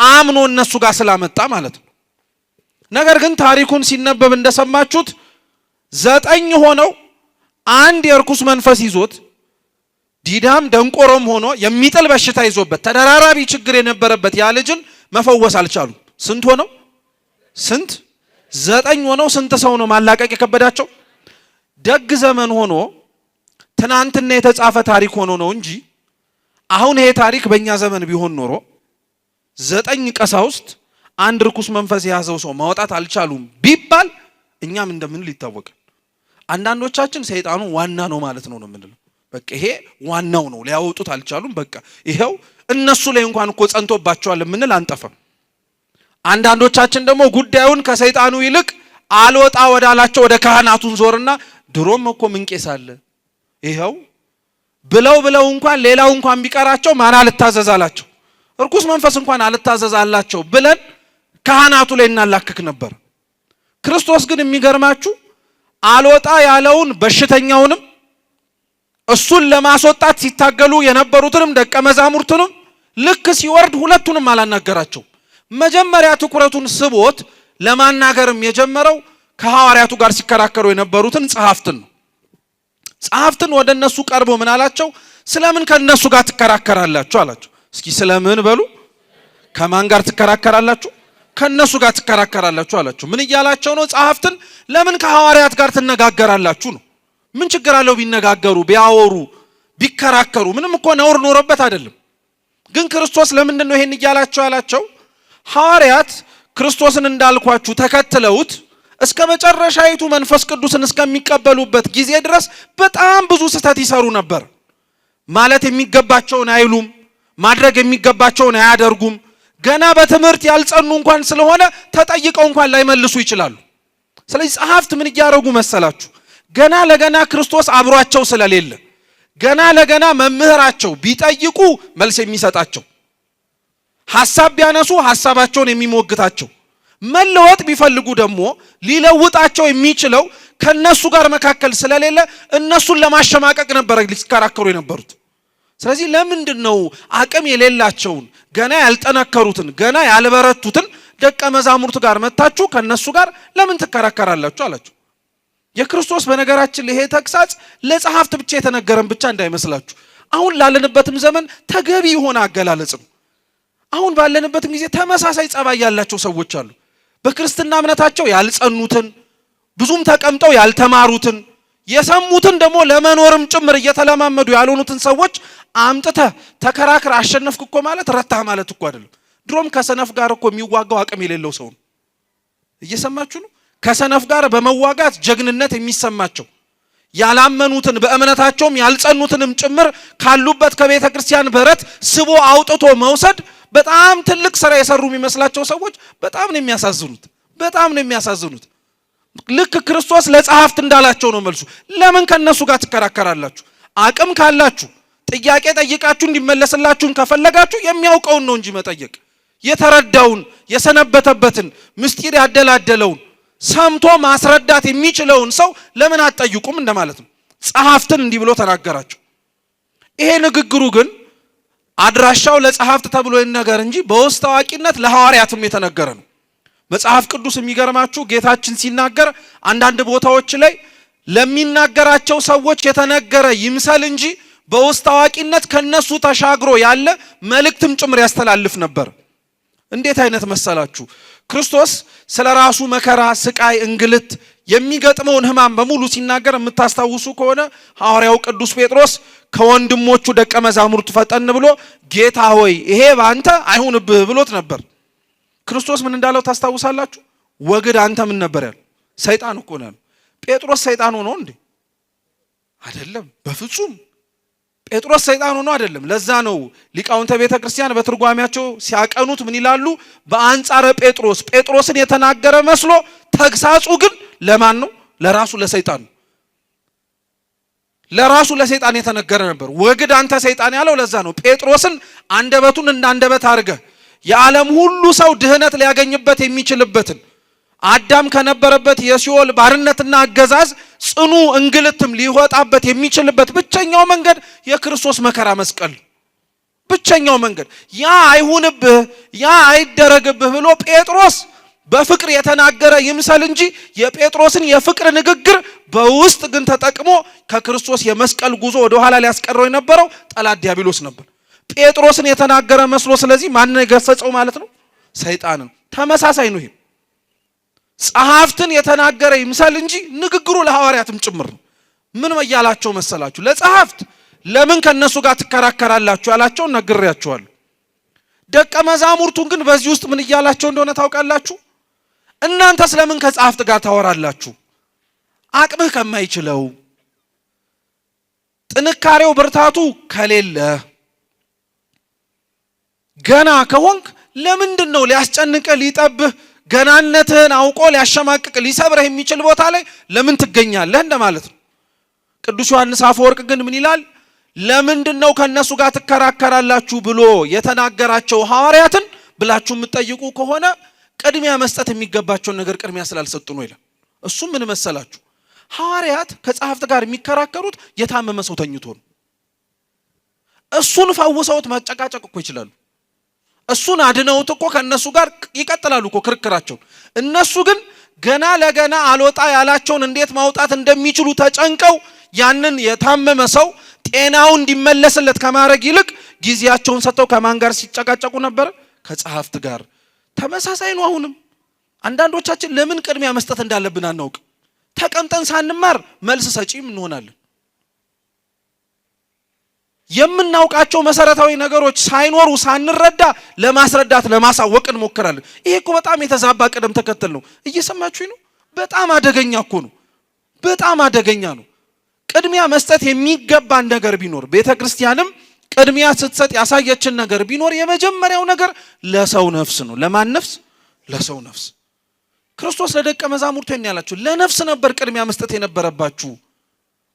አምኖ እነሱ ጋር ስላመጣ ማለት ነው። ነገር ግን ታሪኩን ሲነበብ እንደሰማችሁት 9 ሆነው አንድ የርኩስ መንፈስ ይዞት ዲዳም ደንቆሮም ሆኖ የሚጥል በሽታ ይዞበት ተደራራቢ ችግር የነበረበት ያ ልጅን መፈወስ አልቻሉም። ስንት ሆነው? 9 ሆነው ስንት ሰው ነው ማላቀቅ የከበዳቸው? ደግ ዘመን ሆኖ ትናንትና የተጻፈ ታሪክ ሆኖ ነው እንጂ አሁን ይሄ ታሪክ በእኛ ዘመን ቢሆን ኖሮ 9 ቀሳውስት አንድ ርኩስ መንፈስ የያዘው ሰው ማውጣት አልቻሉም ቢባል እኛም እንደምን ሊታወቅ። አንዳንዶቻችን ሰይጣኑ ዋና ነው ማለት ነው የምንለው። በቃ ይሄ ዋናው ነው ሊያወጡት አልቻሉም፣ በቃ ይሄው እነሱ ላይ እንኳን እኮ ጸንቶባቸዋል የምንል አንጠፋም። አንዳንዶቻችን ደግሞ ጉዳዩን ከሰይጣኑ ይልቅ አልወጣ ወዳላቸው ወደ ካህናቱን ዞርና ድሮም እኮ ምን ቄስ አለ ይሄው ብለው እንኳን ሌላው እንኳን ቢቀራቸው ማን አልታዘዛላቸው እርኩስ መንፈስ እንኳን አልታዘዛላቸው ብለን ካህናቱ ላይ እናላክክ ነበር። ክርስቶስ ግን የሚገርማችሁ አልወጣ ያለውን በሽተኛውንም እሱን ለማስወጣት ሲታገሉ የነበሩትንም ደቀ መዛሙርቱንም ልክ ሲወርድ ሁለቱንም አላናገራቸው። መጀመሪያ ትኩረቱን ስቦት ለማናገርም የጀመረው ከሐዋርያቱ ጋር ሲከራከሩ የነበሩትን ጸሐፍትን ነው። ጸሐፍትን ወደ እነሱ ቀርቦ ምን አላቸው? ስለምን ከነሱ ጋር ትከራከራላችሁ አላቸው። እስኪ ስለምን በሉ። ከማን ጋር ትከራከራላችሁ? ከነሱ ጋር ትከራከራላችሁ አላቸው። ምን እያላቸው ነው? ጸሐፍትን ለምን ከሐዋርያት ጋር ትነጋገራላችሁ ነው። ምን ችግር አለው ቢነጋገሩ፣ ቢያወሩ፣ ቢከራከሩ? ምንም እኮ ነውር ኖሮበት አይደለም። ግን ክርስቶስ ለምንድን ነው ይሄን እያላቸው ያላቸው? ሐዋርያት ክርስቶስን እንዳልኳችሁ ተከትለውት እስከ መጨረሻይቱ መንፈስ ቅዱስን እስከሚቀበሉበት ጊዜ ድረስ በጣም ብዙ ስህተት ይሰሩ ነበር። ማለት የሚገባቸውን አይሉም፣ ማድረግ የሚገባቸውን አያደርጉም። ገና በትምህርት ያልጸኑ እንኳን ስለሆነ ተጠይቀው እንኳን ላይመልሱ ይችላሉ። ስለዚህ ጸሐፍት ምን እያደረጉ መሰላችሁ? ገና ለገና ክርስቶስ አብሯቸው ስለሌለ ገና ለገና መምህራቸው ቢጠይቁ መልስ የሚሰጣቸው፣ ሐሳብ ቢያነሱ ሐሳባቸውን የሚሞግታቸው፣ መለወጥ ቢፈልጉ ደግሞ ሊለውጣቸው የሚችለው ከነሱ ጋር መካከል ስለሌለ እነሱን ለማሸማቀቅ ነበር ሊከራከሩ የነበሩት። ስለዚህ ለምንድን ነው አቅም የሌላቸውን ገና ያልጠነከሩትን ገና ያልበረቱትን ደቀ መዛሙርት ጋር መታችሁ ከነሱ ጋር ለምን ትከራከራላችሁ አላቸው። የክርስቶስ በነገራችን ይሄ ተግሳጽ ለጸሐፍት ብቻ የተነገረን ብቻ እንዳይመስላችሁ። አሁን ላለንበትም ዘመን ተገቢ የሆነ አገላለጽ ነው። አሁን ባለንበትም ጊዜ ተመሳሳይ ጸባይ ያላቸው ሰዎች አሉ። በክርስትና እምነታቸው ያልጸኑትን፣ ብዙም ተቀምጠው ያልተማሩትን፣ የሰሙትን ደግሞ ለመኖርም ጭምር እየተለማመዱ ያልሆኑትን ሰዎች አምጥተህ ተከራክር አሸነፍክ እኮ ማለት ረታህ ማለት እኮ አይደለም። ድሮም ከሰነፍ ጋር እኮ የሚዋጋው አቅም የሌለው ሰው ነው። እየሰማችሁ ነው? ከሰነፍ ጋር በመዋጋት ጀግንነት የሚሰማቸው ያላመኑትን በእምነታቸውም ያልጸኑትንም ጭምር ካሉበት ከቤተ ክርስቲያን በረት ስቦ አውጥቶ መውሰድ በጣም ትልቅ ስራ የሰሩ የሚመስላቸው ሰዎች በጣም ነው የሚያሳዝኑት። በጣም ነው የሚያሳዝኑት። ልክ ክርስቶስ ለጸሐፍት እንዳላቸው ነው መልሱ። ለምን ከነሱ ጋር ትከራከራላችሁ? አቅም ካላችሁ ጥያቄ ጠይቃችሁ እንዲመለስላችሁን ከፈለጋችሁ የሚያውቀውን ነው እንጂ መጠየቅ፣ የተረዳውን የሰነበተበትን ምስጢር ያደላደለውን ሰምቶ ማስረዳት የሚችለውን ሰው ለምን አትጠይቁም እንደማለት ነው። ጸሐፍትን እንዲህ ብሎ ተናገራቸው። ይሄ ንግግሩ ግን አድራሻው ለጸሐፍት ተብሎ ይነገር እንጂ በውስጥ አዋቂነት ለሐዋርያትም የተነገረ ነው። መጽሐፍ ቅዱስ የሚገርማችሁ ጌታችን ሲናገር አንዳንድ ቦታዎች ላይ ለሚናገራቸው ሰዎች የተነገረ ይምሰል እንጂ በውስጥ አዋቂነት ከነሱ ተሻግሮ ያለ መልእክትም ጭምር ያስተላልፍ ነበር። እንዴት አይነት መሰላችሁ? ክርስቶስ ስለራሱ መከራ፣ ስቃይ፣ እንግልት የሚገጥመውን ሕማም በሙሉ ሲናገር የምታስታውሱ ከሆነ ሐዋርያው ቅዱስ ጴጥሮስ ከወንድሞቹ ደቀ መዛሙርቱ ፈጠን ብሎ ጌታ ሆይ ይሄ ባንተ አይሁንብህ ብሎት ነበር። ክርስቶስ ምን እንዳለው ታስታውሳላችሁ? ወግድ አንተ ምን ነበር ያለው? ሰይጣን እኮ ነው። ጴጥሮስ ሰይጣን ሆኖ እንዴ? አይደለም፣ በፍጹም ጴጥሮስ ሰይጣን ሆኖ አይደለም። ለዛ ነው ሊቃውንተ ቤተ ክርስቲያን በትርጓሜያቸው ሲያቀኑት ምን ይላሉ? በአንጻረ ጴጥሮስ ጴጥሮስን የተናገረ መስሎ ተግሳጹ ግን ለማን ነው? ለራሱ ለሰይጣን ነው። ለራሱ ለሰይጣን የተነገረ ነበር። ወግድ አንተ ሰይጣን ያለው ለዛ ነው። ጴጥሮስን አንደበቱን እንደ አንደበት አድርገህ የዓለም ሁሉ ሰው ድህነት ሊያገኝበት የሚችልበትን አዳም ከነበረበት የሲኦል ባርነትና አገዛዝ ጽኑ እንግልትም ሊወጣበት የሚችልበት ብቸኛው መንገድ የክርስቶስ መከራ መስቀል፣ ብቸኛው መንገድ። ያ አይሁንብህ፣ ያ አይደረግብህ ብሎ ጴጥሮስ በፍቅር የተናገረ ይምሰል እንጂ የጴጥሮስን የፍቅር ንግግር በውስጥ ግን ተጠቅሞ ከክርስቶስ የመስቀል ጉዞ ወደ ኋላ ሊያስቀረው የነበረው ጠላት ዲያብሎስ ነበር። ጴጥሮስን የተናገረ መስሎ ስለዚህ ማንን የገሰጸው ማለት ነው? ሰይጣንን። ተመሳሳይ ነው። ይሄ ጸሐፍትን የተናገረ ይምሰል እንጂ ንግግሩ ለሐዋርያትም ጭምር ነው። ምን እያላቸው መሰላችሁ? ለጸሐፍት ለምን ከነሱ ጋር ትከራከራላችሁ ያላቸውን ነግሬያችኋለሁ። ደቀ መዛሙርቱን ግን በዚህ ውስጥ ምን እያላቸው እንደሆነ ታውቃላችሁ? እናንተ ስለምን ከጸሐፍት ጋር ታወራላችሁ? አቅምህ ከማይችለው ጥንካሬው ብርታቱ ከሌለ ገና ከሆንክ ለምንድን ነው ሊያስጨንቅህ ሊጠብህ ገናነትህን አውቆ ሊያሸማቅቅ ሊሰብረህ የሚችል ቦታ ላይ ለምን ትገኛለህ እንደማለት ነው። ቅዱስ ዮሐንስ አፈወርቅ ግን ምን ይላል? ለምንድን ነው ከነሱ ጋር ትከራከራላችሁ ብሎ የተናገራቸው ሐዋርያትን ብላችሁ የምትጠይቁ ከሆነ ቅድሚያ መስጠት የሚገባቸውን ነገር ቅድሚያ ስላልሰጡ ነው ይላል። እሱም ምን መሰላችሁ? ሐዋርያት ከጸሐፍት ጋር የሚከራከሩት የታመመ ሰው ተኝቶ ነው። እሱን ፈውሰውት መጨቃጨቅ እኮ ይችላሉ። እሱን አድነውት እኮ ከነሱ ጋር ይቀጥላሉ እኮ ክርክራቸው። እነሱ ግን ገና ለገና አልወጣ ያላቸውን እንዴት ማውጣት እንደሚችሉ ተጨንቀው ያንን የታመመ ሰው ጤናው እንዲመለስለት ከማድረግ ይልቅ ጊዜያቸውን ሰጥተው ከማን ጋር ሲጨቃጨቁ ነበር? ከጸሐፍት ጋር። ተመሳሳይ ነው። አሁንም አንዳንዶቻችን ለምን ቅድሚያ መስጠት እንዳለብን አናውቅ። ተቀምጠን ሳንማር መልስ ሰጪም እንሆናለን። የምናውቃቸው መሰረታዊ ነገሮች ሳይኖሩ ሳንረዳ ለማስረዳት ለማሳወቅ እንሞክራለን። ይሄ እኮ በጣም የተዛባ ቅደም ተከተል ነው። እየሰማችሁኝ ነው? በጣም አደገኛ እኮ ነው። በጣም አደገኛ ነው። ቅድሚያ መስጠት የሚገባን ነገር ቢኖር ቤተ ክርስቲያንም ቅድሚያ ስትሰጥ ያሳየችን ነገር ቢኖር የመጀመሪያው ነገር ለሰው ነፍስ ነው። ለማን ነፍስ? ለሰው ነፍስ። ክርስቶስ ለደቀ መዛሙርቱ ያላቸው ለነፍስ ነበር ቅድሚያ መስጠት የነበረባችሁ።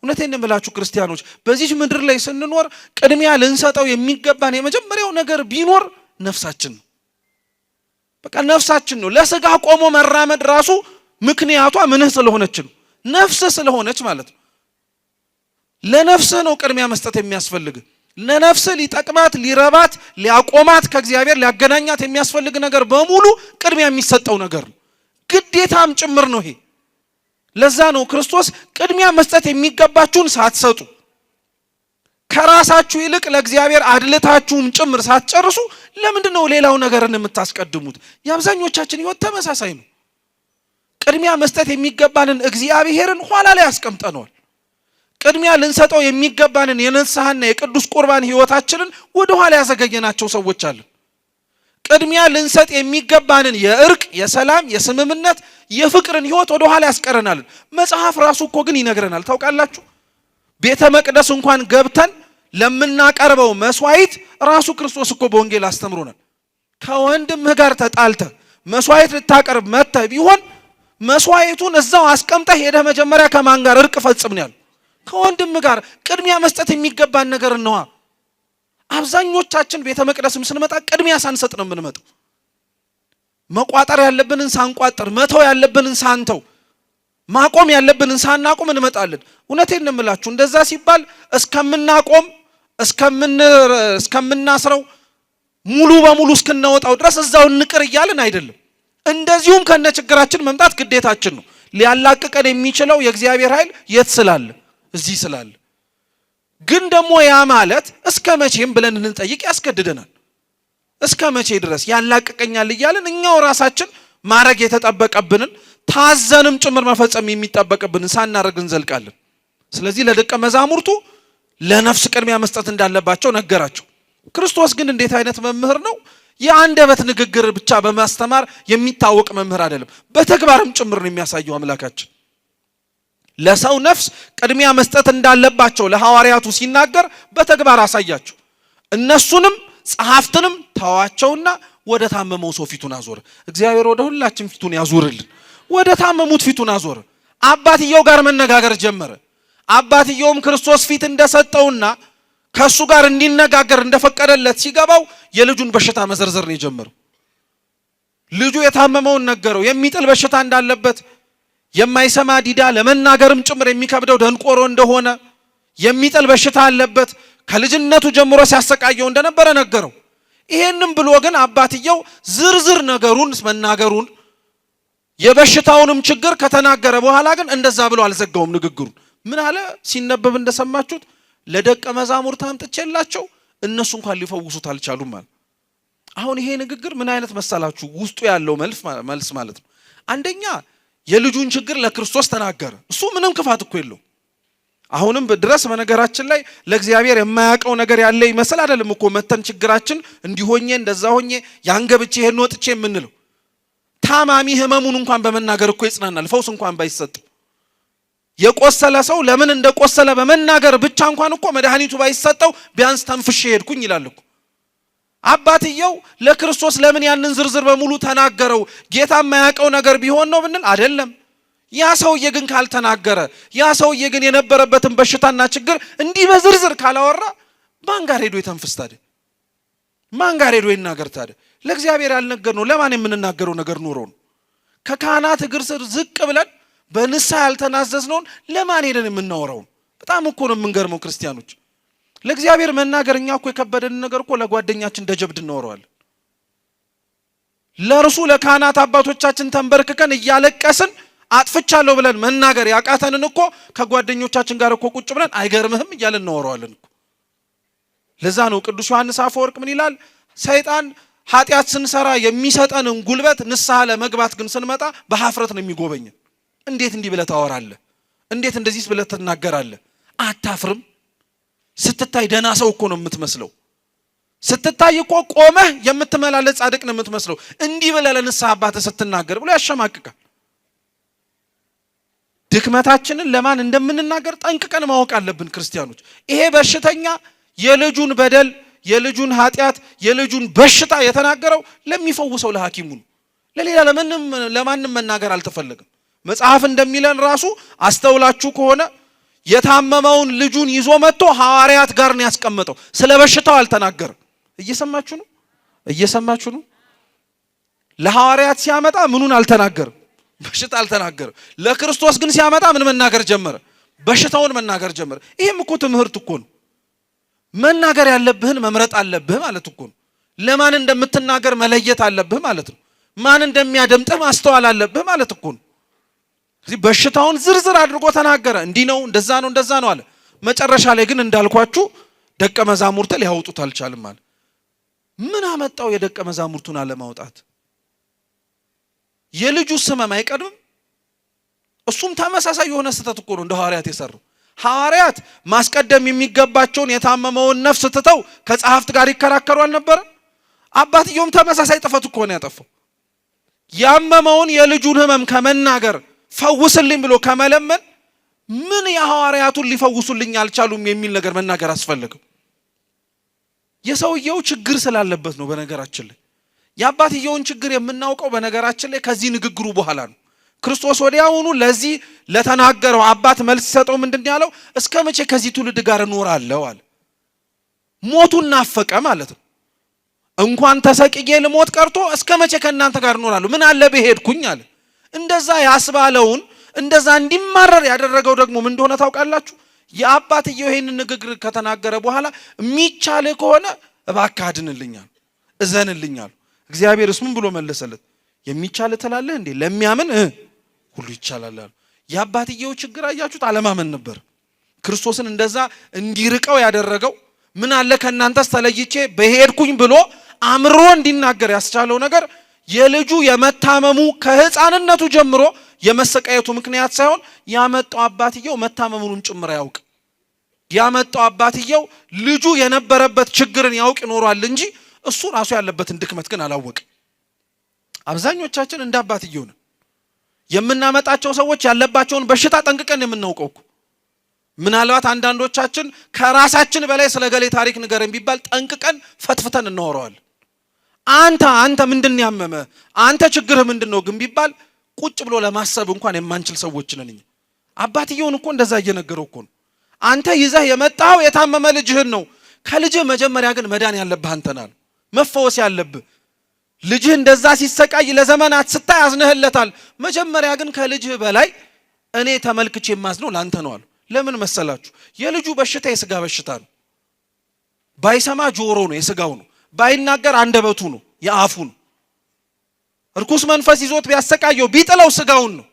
እውነቴን እምላችሁ ክርስቲያኖች፣ በዚህ ምድር ላይ ስንኖር ቅድሚያ ልንሰጠው የሚገባን የመጀመሪያው ነገር ቢኖር ነፍሳችን ነው። በቃ ነፍሳችን ነው። ለስጋ ቆሞ መራመድ ራሱ ምክንያቷ ምንህ ስለሆነች ነው? ነፍስ ስለሆነች ማለት ነው። ለነፍስህ ነው ቅድሚያ መስጠት የሚያስፈልግ። ለነፍስህ ሊጠቅማት፣ ሊረባት፣ ሊያቆማት ከእግዚአብሔር ሊያገናኛት የሚያስፈልግ ነገር በሙሉ ቅድሚያ የሚሰጠው ነገር ነው። ግዴታም ጭምር ነው ይሄ። ለዛ ነው ክርስቶስ ቅድሚያ መስጠት የሚገባችሁን ሳትሰጡ ከራሳችሁ ይልቅ ለእግዚአብሔር አድልታችሁም ጭምር ሳትጨርሱ ለምንድን ነው ሌላው ነገርን የምታስቀድሙት? የአብዛኞቻችን ሕይወት ተመሳሳይ ነው። ቅድሚያ መስጠት የሚገባንን እግዚአብሔርን ኋላ ላይ አስቀምጠነዋል። ቅድሚያ ልንሰጠው የሚገባንን የንስሐና የቅዱስ ቁርባን ሕይወታችንን ወደ ኋላ ያዘገየናቸው ሰዎች አለን። ቅድሚያ ልንሰጥ የሚገባንን የእርቅ፣ የሰላም፣ የስምምነት፣ የፍቅርን ሕይወት ወደ ኋላ ያስቀረናል። መጽሐፍ ራሱ እኮ ግን ይነግረናል። ታውቃላችሁ፣ ቤተ መቅደስ እንኳን ገብተን ለምናቀርበው መስዋዕት ራሱ ክርስቶስ እኮ በወንጌል አስተምሮናል። ከወንድምህ ጋር ተጣልተህ መስዋዕት ልታቀርብ መጥተህ ቢሆን መስዋዕቱን እዛው አስቀምጠህ ሄደህ መጀመሪያ ከማን ጋር እርቅ ፈጽም ነው ያለው? ከወንድም ጋር። ቅድሚያ መስጠት የሚገባን ነገር ነዋ። አብዛኞቻችን ቤተ መቅደስም ስንመጣ ቅድሚያ ሳንሰጥ ነው የምንመጣው። መቋጠር ያለብንን ሳንቋጠር፣ መተው ያለብንን ሳንተው፣ ማቆም ያለብንን ሳናቆም እንመጣለን። እውነቴን ነው የምላችሁ። እንደዛ ሲባል እስከምናቆም እስከምናስረው ሙሉ በሙሉ እስክናወጣው ድረስ እዛው እንቅር እያልን አይደለም። እንደዚሁም ከነችግራችን መምጣት ግዴታችን ነው። ሊያላቅቀን የሚችለው የእግዚአብሔር ኃይል የት ስላለ? እዚህ ስላለ። ግን ደግሞ ያ ማለት እስከ መቼም ብለን እንጠይቅ ያስገድደናል። እስከ መቼ ድረስ ያላቅቀኛል እያልን እኛው ራሳችን ማድረግ የተጠበቀብንን ታዘንም ጭምር መፈጸም የሚጠበቅብንን ሳናደርግ እንዘልቃለን። ስለዚህ ለደቀ መዛሙርቱ ለነፍስ ቅድሚያ መስጠት እንዳለባቸው ነገራቸው። ክርስቶስ ግን እንዴት አይነት መምህር ነው! የአንደበት ንግግር ብቻ በማስተማር የሚታወቅ መምህር አይደለም። በተግባርም ጭምር ነው የሚያሳየው አምላካችን። ለሰው ነፍስ ቅድሚያ መስጠት እንዳለባቸው ለሐዋርያቱ ሲናገር በተግባር አሳያቸው። እነሱንም ጸሐፍትንም ተዋቸውና ወደ ታመመው ሰው ፊቱን አዞረ። እግዚአብሔር ወደ ሁላችን ፊቱን ያዞርልን። ወደ ታመሙት ፊቱን አዞረ። አባትየው ጋር መነጋገር ጀመረ። አባትየውም ክርስቶስ ፊት እንደሰጠውና ከሱ ጋር እንዲነጋገር እንደፈቀደለት ሲገባው የልጁን በሽታ መዘርዘር ነው የጀመረው። ልጁ የታመመውን ነገረው። የሚጥል በሽታ እንዳለበት፣ የማይሰማ ዲዳ፣ ለመናገርም ጭምር የሚከብደው ደንቆሮ እንደሆነ፣ የሚጥል በሽታ አለበት፣ ከልጅነቱ ጀምሮ ሲያሰቃየው እንደነበረ ነገረው። ይሄንም ብሎ ግን አባትየው ዝርዝር ነገሩን መናገሩን የበሽታውንም ችግር ከተናገረ በኋላ ግን እንደዛ ብሎ አልዘጋውም ንግግሩን። ምን አለ? ሲነበብ እንደሰማችሁት ለደቀ መዛሙርት አምጥቼላቸው እነሱ እንኳን ሊፈውሱት አልቻሉም ማለት። አሁን ይሄ ንግግር ምን አይነት መሰላችሁ? ውስጡ ያለው መልስ ማለት ነው። አንደኛ የልጁን ችግር ለክርስቶስ ተናገረ። እሱ ምንም ክፋት እኮ የለው። አሁንም ድረስ በነገራችን ላይ ለእግዚአብሔር የማያውቀው ነገር ያለ ይመስል አይደለም እኮ መተን ችግራችን እንዲሆኜ እንደዛ ሆኜ ያንገብቼ ይሄን ወጥቼ የምንለው። ታማሚ ህመሙን እንኳን በመናገር እኮ ይጽናናል፣ ፈውስ እንኳን ባይሰጥ። የቆሰለ ሰው ለምን እንደቆሰለ በመናገር ብቻ እንኳን እኮ መድኃኒቱ ባይሰጠው ቢያንስ ተንፍሼ ሄድኩኝ ይላል እኮ። አባትየው ለክርስቶስ ለምን ያንን ዝርዝር በሙሉ ተናገረው? ጌታ የማያውቀው ነገር ቢሆን ነው ብንል አይደለም። ያ ሰውዬ ግን ካልተናገረ፣ ያ ሰውዬ ግን የነበረበትን በሽታና ችግር እንዲህ በዝርዝር ካላወራ ማን ጋር ሄዶ የተንፍስ ታዲያ? ማን ጋር ሄዶ ይናገር ታዲያ? ለእግዚአብሔር ያልነገር ነው ለማን የምንናገረው ነገር ኖሮ ነው? ከካህናት እግር ስር ዝቅ ብለን በንስሐ ያልተናዘዝነውን ለማን ሄደን የምናወራው? በጣም እኮ ነው የምንገርመው ክርስቲያኖች። ለእግዚአብሔር መናገር እኛ እኮ የከበደን ነገር እኮ ለጓደኛችን ደጀብድ እናወራዋለን። ለእርሱ ለካህናት አባቶቻችን ተንበርክከን እያለቀስን አጥፍቻለሁ ብለን መናገር ያቃተንን እኮ ከጓደኞቻችን ጋር እኮ ቁጭ ብለን አይገርምህም እያለን እናወራዋለን እኮ። ለዛ ነው ቅዱስ ዮሐንስ አፈወርቅ ምን ይላል? ሰይጣን ኃጢአት ስንሰራ የሚሰጠንን ጉልበት ንስሐ ለመግባት ግን ስንመጣ በሀፍረት ነው የሚጎበኘን። እንዴት እንዲህ ብለህ ታወራለህ? እንዴት እንደዚህ ብለህ ትናገራለህ? አታፍርም? ስትታይ ደህና ሰው እኮ ነው የምትመስለው። ስትታይ እኮ ቆመህ የምትመላለስ ጻድቅ ነው የምትመስለው። እንዲህ ብለህ ለንስሐ አባትህ ስትናገር ብሎ ያሸማቅቃል። ድክመታችንን ለማን እንደምንናገር ጠንቅቀን ማወቅ አለብን ክርስቲያኖች። ይሄ በሽተኛ የልጁን በደል፣ የልጁን ኃጢአት፣ የልጁን በሽታ የተናገረው ለሚፈውሰው ለሐኪሙ ነው። ለሌላ ለማንም መናገር አልተፈለገም። መጽሐፍ እንደሚለን ራሱ አስተውላችሁ ከሆነ የታመመውን ልጁን ይዞ መጥቶ ሐዋርያት ጋር ነው ያስቀመጠው። ስለ በሽታው አልተናገረም። እየሰማችሁ ነው? እየሰማችሁ ነው? ለሐዋርያት ሲያመጣ ምኑን አልተናገረም? በሽታ አልተናገረም። ለክርስቶስ ግን ሲያመጣ ምን መናገር ጀመረ? በሽታውን መናገር ጀመረ። ይሄም እኮ ትምህርት እኮ ነው። መናገር ያለብህን መምረጥ አለብህ ማለት እኮ ነው። ለማን እንደምትናገር መለየት አለብህ ማለት ነው። ማን እንደሚያደምጥህ ማስተዋል አለብህ ማለት እኮ ነው። ስለዚህ በሽታውን ዝርዝር አድርጎ ተናገረ። እንዲህ ነው፣ እንደዛ ነው፣ እንደዛ ነው አለ። መጨረሻ ላይ ግን እንዳልኳችሁ ደቀ መዛሙርት ሊያወጡት አልቻልም ማለት። ምን አመጣው የደቀ መዛሙርቱን አለማውጣት? የልጁ ህመም አይቀድምም? እሱም ተመሳሳይ የሆነ ስህተት እኮ ነው እንደ ሐዋርያት የሰሩ። ሐዋርያት ማስቀደም የሚገባቸውን የታመመውን ነፍስ ትተው ከጸሐፍት ጋር ይከራከሩ አልነበረ? አባትየውም ተመሳሳይ ጥፋት እኮ ነው ያጠፋው። ያመመውን የልጁን ህመም ከመናገር ፈውስልኝ ብሎ ከመለመን ምን የሐዋርያቱን ሊፈውሱልኝ አልቻሉም የሚል ነገር መናገር አስፈልገው? የሰውየው ችግር ስላለበት ነው። በነገራችን ላይ የአባትየውን ችግር የምናውቀው በነገራችን ላይ ከዚህ ንግግሩ በኋላ ነው። ክርስቶስ ወዲያውኑ ለዚህ ለተናገረው አባት መልስ ሲሰጠው ምንድን ያለው? እስከ መቼ ከዚህ ትውልድ ጋር እኖራለሁ አለ። ሞቱን ናፈቀ ማለት ነው። እንኳን ተሰቅዬ ልሞት ቀርቶ እስከ መቼ ከእናንተ ጋር እኖራለሁ? ምን አለ በሄድኩኝ አለ። እንደዛ ያስባለውን እንደዛ እንዲማረር ያደረገው ደግሞ ምን እንደሆነ ታውቃላችሁ? የአባትየው ይሄንን ንግግር ከተናገረ በኋላ የሚቻል ከሆነ እባክህ አድንልኛል፣ እዘንልኛል። እግዚአብሔርስ ምን ብሎ መለሰለት? የሚቻል ትላለህ እንዴ? ለሚያምን ሁሉ ይቻላል አሉ። የአባትየው ችግር አያችሁት? አለማመን ነበር። ክርስቶስን እንደዛ እንዲርቀው ያደረገው ምን አለ ከእናንተስ ተለይቼ በሄድኩኝ ብሎ አምሮ እንዲናገር ያስቻለው ነገር የልጁ የመታመሙ ከህፃንነቱ ጀምሮ የመሰቃየቱ ምክንያት ሳይሆን ያመጣው አባትየው መታመሙን ጭምር ያውቅ። ያመጣው አባትየው ልጁ የነበረበት ችግርን ያውቅ ይኖራል እንጂ እሱ ራሱ ያለበትን ድክመት ግን አላወቀ። አብዛኞቻችን እንደ አባትየው ነን። የምናመጣቸው ሰዎች ያለባቸውን በሽታ ጠንቅቀን የምናውቀው እኮ። ምናልባት አንዳንዶቻችን ከራሳችን በላይ ስለ ገሌ ታሪክ ንገረን ቢባል ጠንቅቀን ፈትፍተን እናወራዋለን። አንተ ምንድን ያመመ አንተ ችግርህ ምንድነው ግን ቢባል ቁጭ ብሎ ለማሰብ እንኳን የማንችል ሰዎች ነን እኛ። አባትየውን እኮ እንደዛ እየነገረው እኮ ነው። አንተ ይዘህ የመጣው የታመመ ልጅህን ነው። ከልጅህ መጀመሪያ ግን መዳን ያለብህ አንተ ነህ፣ መፈወስ ያለብህ። ልጅህ እንደዛ ሲሰቃይ ለዘመናት ስታይ አዝነህለታል። መጀመሪያ ግን ከልጅህ በላይ እኔ ተመልክቼ የማዝነው ላንተ ነው አሉ። ለምን መሰላችሁ? የልጁ በሽታ የስጋ በሽታ ነው። ባይሰማ ጆሮ ነው የስጋው ነው። ባይናገር አንደበቱ ነው የአፉ ነው። እርኩስ መንፈስ ይዞት ቢያሰቃየው ቢጥለው ስጋውን ነው።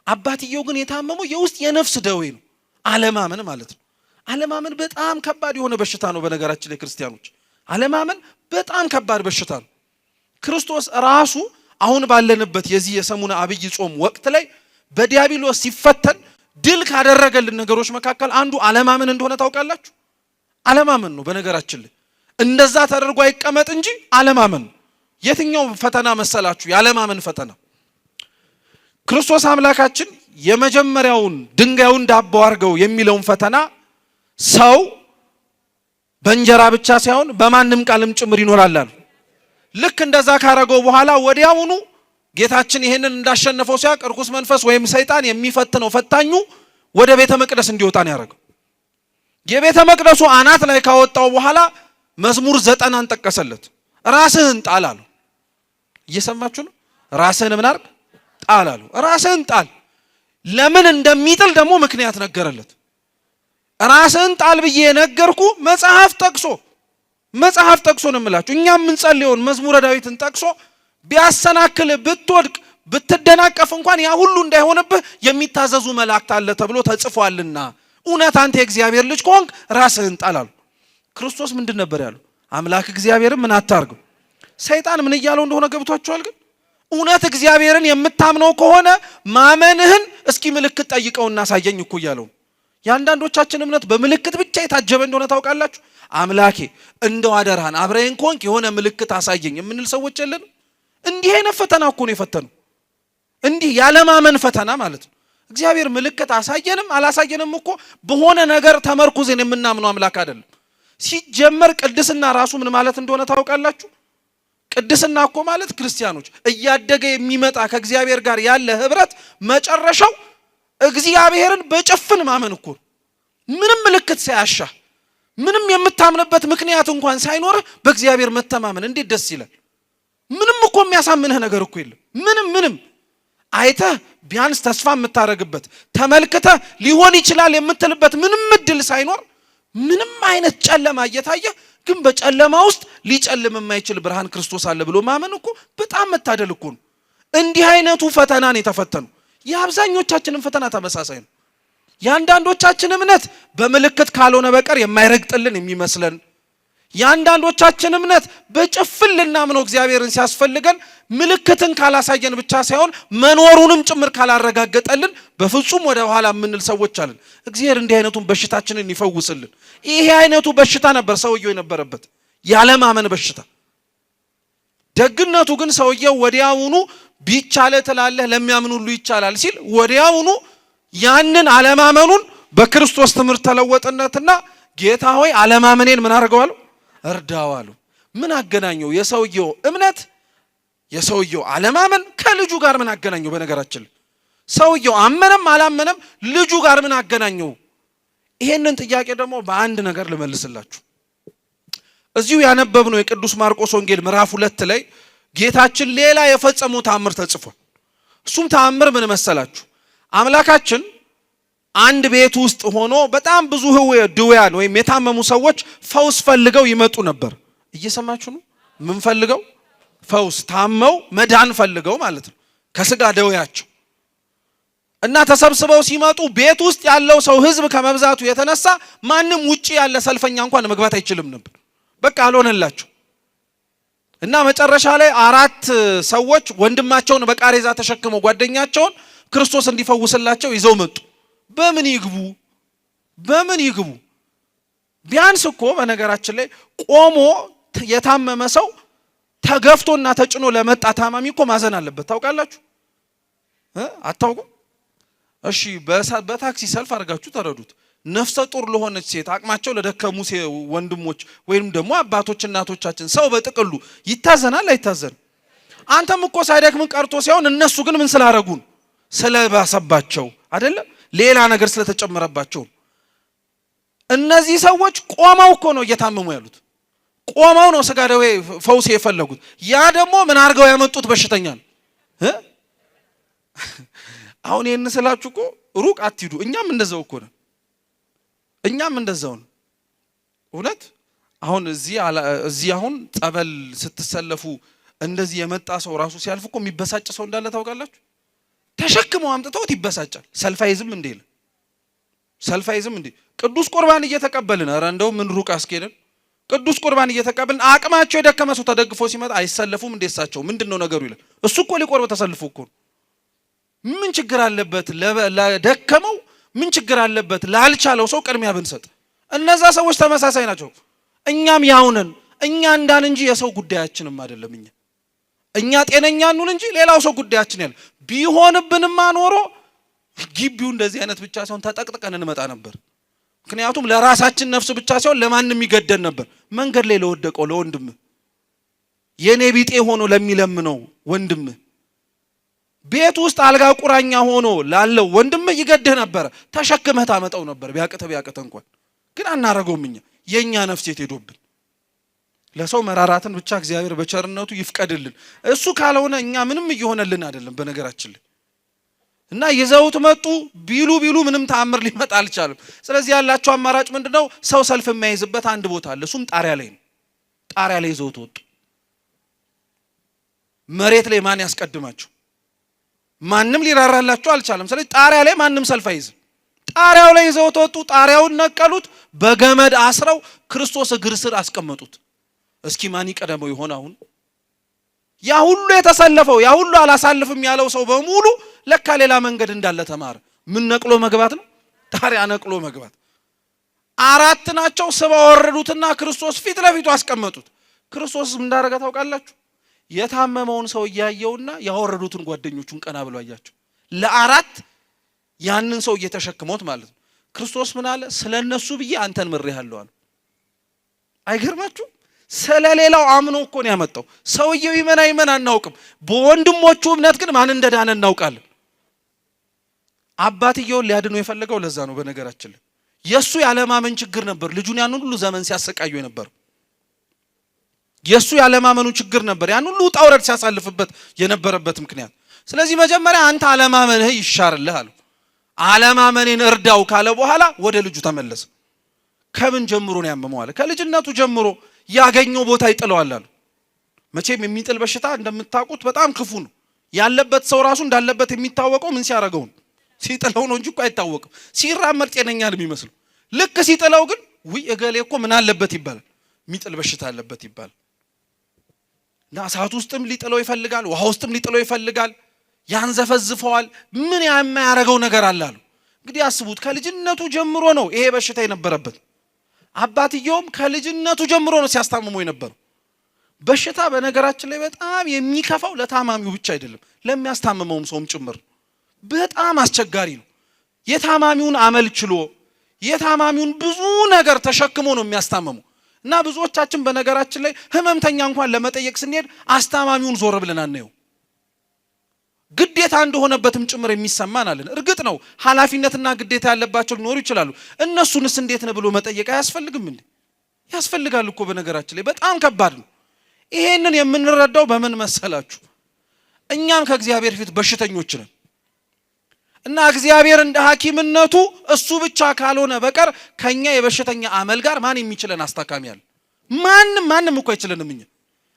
አባትየው ግን የታመመው የውስጥ የነፍስ ደዌ ነው። አለማመን ማለት ነው። አለማመን በጣም ከባድ የሆነ በሽታ ነው። በነገራችን ላይ ክርስቲያኖች አለማመን በጣም ከባድ በሽታ ነው። ክርስቶስ ራሱ አሁን ባለንበት የዚህ የሰሙነ አብይ ጾም ወቅት ላይ በዲያብሎስ ሲፈተን ድል ካደረገልን ነገሮች መካከል አንዱ አለማመን እንደሆነ ታውቃላችሁ። አለማመን ነው። በነገራችን ላይ እንደዛ ተደርጎ አይቀመጥ እንጂ አለማመን። የትኛው ፈተና መሰላችሁ? የአለማመን ፈተና። ክርስቶስ አምላካችን የመጀመሪያውን ድንጋዩን ዳቦ አድርገው የሚለውን ፈተና ሰው በእንጀራ ብቻ ሳይሆን በማንም ቃልም ጭምር ይኖራል አሉ። ልክ እንደዛ ካረገው በኋላ ወዲያውኑ ጌታችን ይሄንን እንዳሸነፈው ሲያቅ እርኩስ መንፈስ ወይም ሰይጣን የሚፈትነው ፈታኙ ወደ ቤተ መቅደስ እንዲወጣ ነው ያደረገው። የቤተ መቅደሱ አናት ላይ ካወጣው በኋላ መዝሙር 90 ጠቀሰለት። ራስህን ጣል አሉ። እየሰማችሁ ነው? ራስህን ምን አድርግ? ጣል አሉ። ራስህን ጣል። ለምን እንደሚጥል ደግሞ ምክንያት ነገረለት። ራስህን ጣል ብዬ ነገርኩ መጽሐፍ ጠቅሶ ነው የምላችሁ። እኛም የምንጸልየውን መዝሙረ ዳዊትን ጠቅሶ ቢያሰናክል ብትወድቅ ብትደናቀፍ እንኳን ያ ሁሉ እንዳይሆንብህ የሚታዘዙ መላእክት አለ ተብሎ ተጽፏልና እውነት አንተ የእግዚአብሔር ልጅ ከሆንክ ራስህን ጣል አሉ። ክርስቶስ ምንድን ነበር ያለው? አምላክ እግዚአብሔርን ምን አታርገው። ሰይጣን ምን እያለው እንደሆነ ገብቷችኋል? ግን እውነት እግዚአብሔርን የምታምነው ከሆነ ማመንህን እስኪ ምልክት ጠይቀውና አሳየኝ እኮ እያለው። የአንዳንዶቻችን እምነት በምልክት ብቻ የታጀበ እንደሆነ ታውቃላችሁ። አምላኬ እንደው አደራህን አብረኸኝ ከሆንክ የሆነ ምልክት አሳየኝ የምንል ሰዎች የለን። እንዲህ አይነት ፈተና እኮ ነው የፈተነው። እንዲህ ያለማመን ፈተና ማለት ነው። እግዚአብሔር ምልክት አሳየንም አላሳየንም እኮ በሆነ ነገር ተመርኩዘን የምናምነው አምላክ አይደለም። ሲጀመር ቅድስና ራሱ ምን ማለት እንደሆነ ታውቃላችሁ? ቅድስና እኮ ማለት ክርስቲያኖች እያደገ የሚመጣ ከእግዚአብሔር ጋር ያለ ህብረት መጨረሻው እግዚአብሔርን በጭፍን ማመን እኮ ነው። ምንም ምልክት ሳያሻ ምንም የምታምንበት ምክንያት እንኳን ሳይኖርህ በእግዚአብሔር መተማመን እንዴት ደስ ይላል። ምንም እኮ የሚያሳምንህ ነገር እኮ የለም። ምንም አይተህ ቢያንስ ተስፋ የምታረግበት ተመልክተህ ሊሆን ይችላል የምትልበት ምንም እድል ሳይኖር ምንም አይነት ጨለማ እየታየ ግን በጨለማ ውስጥ ሊጨልም የማይችል ብርሃን ክርስቶስ አለ ብሎ ማመን እኮ በጣም መታደል እኮ ነው። እንዲህ አይነቱ ፈተናን የተፈተኑ የአብዛኞቻችንን ፈተና ተመሳሳይ ነው። የአንዳንዶቻችን እምነት በምልክት ካልሆነ በቀር የማይረግጥልን የሚመስለን፣ የአንዳንዶቻችን እምነት በጭፍን ልናምነው እግዚአብሔርን ሲያስፈልገን ምልክትን ካላሳየን ብቻ ሳይሆን መኖሩንም ጭምር ካላረጋገጠልን በፍጹም ወደ ኋላ የምንል ሰዎች አለን። እግዚአብሔር እንዲህ አይነቱን በሽታችንን ይፈውስልን። ይሄ አይነቱ በሽታ ነበር ሰውየው የነበረበት ያለማመን በሽታ። ደግነቱ ግን ሰውየው ወዲያውኑ ቢቻለ ትላለህ ለሚያምን ሁሉ ይቻላል ሲል ወዲያውኑ ያንን አለማመኑን በክርስቶስ ትምህርት ተለወጠነትና ጌታ ሆይ አለማመኔን ምን አድርገዋለሁ? እርዳዋለሁ። ምን አገናኘው? የሰውየው እምነት የሰውየው አለማመን ከልጁ ጋር ምን አገናኘው? በነገራችን ሰውየው አመነም አላመነም ልጁ ጋር ምን አገናኘው? ይሄንን ጥያቄ ደግሞ በአንድ ነገር ልመልስላችሁ። እዚሁ ያነበብነው የቅዱስ ማርቆስ ወንጌል ምዕራፍ 2 ላይ ጌታችን ሌላ የፈጸመው ተአምር ተጽፏል። እሱም ተአምር ምን መሰላችሁ? አምላካችን አንድ ቤት ውስጥ ሆኖ በጣም ብዙ ድውያን ወይም የታመሙ ሰዎች ፈውስ ፈልገው ይመጡ ነበር። እየሰማችሁ ነው? ምን ፈልገው? ፈውስ ታመው መዳን ፈልገው ማለት ነው ከስጋ ደዌያቸው እና ተሰብስበው ሲመጡ ቤት ውስጥ ያለው ሰው ህዝብ ከመብዛቱ የተነሳ ማንም ውጪ ያለ ሰልፈኛ እንኳን መግባት አይችልም ነበር። በቃ አልሆነላቸው እና መጨረሻ ላይ 4 ሰዎች ወንድማቸውን በቃሬዛ ተሸክመው ጓደኛቸውን ክርስቶስ እንዲፈውስላቸው ይዘው መጡ። በምን ይግቡ? ቢያንስ እኮ በነገራችን ላይ ቆሞ የታመመ ሰው ተገፍቶና ተጭኖ ለመጣ ታማሚ እኮ ማዘን አለበት። ታውቃላችሁ? አታውቁም? እሺ በታክሲ ሰልፍ አድርጋችሁ ተረዱት። ነፍሰ ጡር ለሆነች ሴት አቅማቸው ለደከሙ ወንድሞች ወይም ደግሞ አባቶች እናቶቻችን ሰው በጥቅሉ ይታዘናል አይታዘን? አንተም እኮ ሳይደክም ቀርቶ ሲሆን እነሱ ግን ምን ስላረጉን ስለባሰባቸው አይደለ? ሌላ ነገር ስለተጨመረባቸው። እነዚህ ሰዎች ቆመው እኮ ነው እየታመሙ ያሉት። ቆመው ነው ስጋ ደዌ ፈውስ የፈለጉት። ያ ደግሞ ምን አድርገው ያመጡት በሽተኛ ነው። አሁን ይሄን ስላችሁ እኮ ሩቅ አትሂዱ። እኛም እንደዛው እኮ ነው። እውነት አሁን እዚህ አሁን ጸበል ስትሰለፉ እንደዚህ የመጣ ሰው ራሱ ሲያልፍ እኮ የሚበሳጭ ሰው እንዳለ ታውቃላችሁ? ተሸክመው አምጥተውት ይበሳጫል። ሰልፋይዝም እንዴ ቅዱስ ቁርባን እየተቀበልን ኧረ እንደው ምን ሩቅ አስኬደን ቅዱስ ቁርባን እየተቀበልን አቅማቸው የደከመ ሰው ተደግፎ ሲመጣ አይሰለፉም እንዴ? እሳቸው ምንድነው ነገሩ ይላል። እሱ እኮ ሊቆርብ ተሰልፎ እኮ ምን ችግር አለበት? ለደከመው ምን ችግር አለበት? ላልቻለው ሰው ቅድሚያ ብንሰጥ። እነዛ ሰዎች ተመሳሳይ ናቸው። እኛም ያውነን። እኛ እንዳን እንጂ የሰው ጉዳያችንም አይደለም። እኛ ጤነኛ እንሁን እንጂ ሌላው ሰው ጉዳያችን ያለ ቢሆንብንማ ኖሮ ግቢው እንደዚህ አይነት ብቻ ሳይሆን ተጠቅጥቀን እንመጣ ነበር። ምክንያቱም ለራሳችን ነፍስ ብቻ ሳይሆን ለማንም ይገደን ነበር። መንገድ ላይ ለወደቀው ለወንድም የኔ ቢጤ ሆኖ ለሚለምነው ወንድም ቤት ውስጥ አልጋ ቁራኛ ሆኖ ላለው ወንድም ይገድህ ነበር። ተሸክመህ ታመጣው ነበር ቢያቅተ እንኳን ግን አናረገውም። የኛ ነፍስ ሄዶብን ለሰው መራራትን ብቻ እግዚአብሔር በቸርነቱ ይፍቀድልን። እሱ ካልሆነ እኛ ምንም እየሆነልን አይደለም በነገራችን ላይ። እና ይዘውት መጡ ቢሉ ምንም ተአምር ሊመጣ አልቻለም። ስለዚህ ያላቸው አማራጭ ምንድነው? ሰው ሰልፍ የማይዝበት አንድ ቦታ አለ። እሱም ጣሪያ ላይ ነው። ጣሪያ ላይ ይዘውት ወጡ። መሬት ላይ ማን ያስቀድማቸው? ማንም ሊራራላቸው አልቻለም። ስለዚህ ጣሪያ ላይ ማንም ሰልፍ አይዝም። ጣሪያው ላይ ይዘውት ወጡ። ጣሪያውን ነቀሉት። በገመድ አስረው ክርስቶስ እግር ስር አስቀመጡት። እስኪ ማን ይቀደመው ይሆን? አሁን ያ ሁሉ የተሰለፈው ያ ሁሉ አላሳልፍም ያለው ሰው በሙሉ ለካ ሌላ መንገድ እንዳለ ተማረ። ምን ነቅሎ መግባት ነው? ጣሪያ ነቅሎ መግባት። 4 ናቸው። ስበው ወረዱትና ክርስቶስ ፊት ለፊቱ አስቀመጡት። ክርስቶስ እንዳረጋ ታውቃላችሁ? የታመመውን ሰው ያያየውና ያወረዱትን ጓደኞቹን ቀና ብሎ አያቸው። ለ4 ያንን ሰው እየተሸከሙት ማለት ነው። ክርስቶስ ምን አለ? ስለነሱ ብዬ አንተን ምሬሃለሁ አለ። አይገርማችሁ? ስለሌላው አምኖ እኮ ነው ያመጣው። ሰውየው ይመን አናውቅም። በወንድሞቹ እምነት ግን ማን እንደዳነ እናውቃለን። አባትየውን ሊያድነው የፈለገው ለዛ ነው። በነገራችን ላይ የሱ ያለማመን ችግር ነበር ልጁን ያን ሁሉ ዘመን ሲያሰቃዩ የነበር። የሱ ያለማመኑ ችግር ነበር ያን ሁሉ ጣውረድ ሲያሳልፍበት የነበረበት ምክንያት። ስለዚህ መጀመሪያ አንተ አለማመንህ ይሻርልህ አለው። አለማመኔን እርዳው ካለ በኋላ ወደ ልጁ ተመለሰ። ከምን ጀምሮ ነው ያመመው አለ። ከልጅነቱ ጀምሮ ያገኘው ቦታ ይጥለዋል አሉ። መቼም የሚጥል በሽታ እንደምታውቁት በጣም ክፉ ነው። ያለበት ሰው ራሱ እንዳለበት የሚታወቀው ምን ሲያረጋው ነው? ሲጥለው ነው እንጂ እኮ አይታወቅም። ሲራመድ ጤነኛ ነው የሚመስለው። ልክ ሲጥለው ግን ውይ እገሌ እኮ ምን አለበት ይባላል። የሚጥል በሽታ አለበት ይባላል። እና እሳት ውስጥም ሊጥለው ይፈልጋል፣ ውሃ ውስጥም ሊጥለው ይፈልጋል፣ ያንዘፈዝፈዋል። ምን የማያረገው ነገር አለ አሉ። እንግዲህ አስቡት፣ ከልጅነቱ ጀምሮ ነው ይሄ በሽታ የነበረበት። አባትየውም ከልጅነቱ ጀምሮ ነው ሲያስታምመው የነበረው። በሽታ በነገራችን ላይ በጣም የሚከፋው ለታማሚው ብቻ አይደለም፣ ለሚያስታምመውም ሰውም ጭምር በጣም አስቸጋሪ ነው። የታማሚውን አመል ችሎ የታማሚውን ብዙ ነገር ተሸክሞ ነው የሚያስታምመው። እና ብዙዎቻችን በነገራችን ላይ ህመምተኛ እንኳን ለመጠየቅ ስንሄድ አስታማሚውን ዞር ብለን አናየው። ግዴታ እንደሆነበትም ጭምር የሚሰማን አለን። እርግጥ ነው ኃላፊነትና ግዴታ ያለባቸው ሊኖሩ ይችላሉ። እነሱንስ እንዴት ነው ብሎ መጠየቅ አያስፈልግም እንዴ? ያስፈልጋል እኮ። በነገራችን ላይ በጣም ከባድ ነው። ይሄንን የምንረዳው በምን መሰላችሁ? እኛም ከእግዚአብሔር ፊት በሽተኞች ነን እና እግዚአብሔር እንደ ሐኪምነቱ እሱ ብቻ ካልሆነ በቀር ከኛ የበሽተኛ አመል ጋር ማን የሚችለን አስታካሚ አለ? ማንም እኮ አይችለንም። እኛ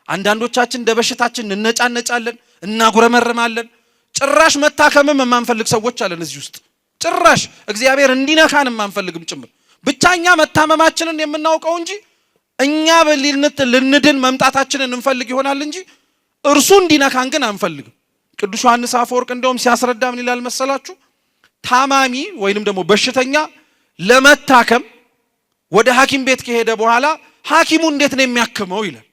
አንዳንዶቻችን እንደ በሽታችን እንነጫነጫለን፣ እናጉረመርማለን። ጭራሽ መታከምም የማንፈልግ ሰዎች አለን እዚህ ውስጥ። ጭራሽ እግዚአብሔር እንዲነካን የማንፈልግም ጭምር። ብቻኛ መታመማችንን የምናውቀው እንጂ እኛ ልንድን መምጣታችንን እንፈልግ ይሆናል እንጂ እርሱ እንዲነካን ግን አንፈልግም። ቅዱስ ዮሐንስ አፈወርቅ እንደውም ሲያስረዳ ምን ይላል መሰላችሁ? ታማሚ ወይንም ደግሞ በሽተኛ ለመታከም ወደ ሐኪም ቤት ከሄደ በኋላ ሐኪሙ እንዴት ነው የሚያክመው ይላል።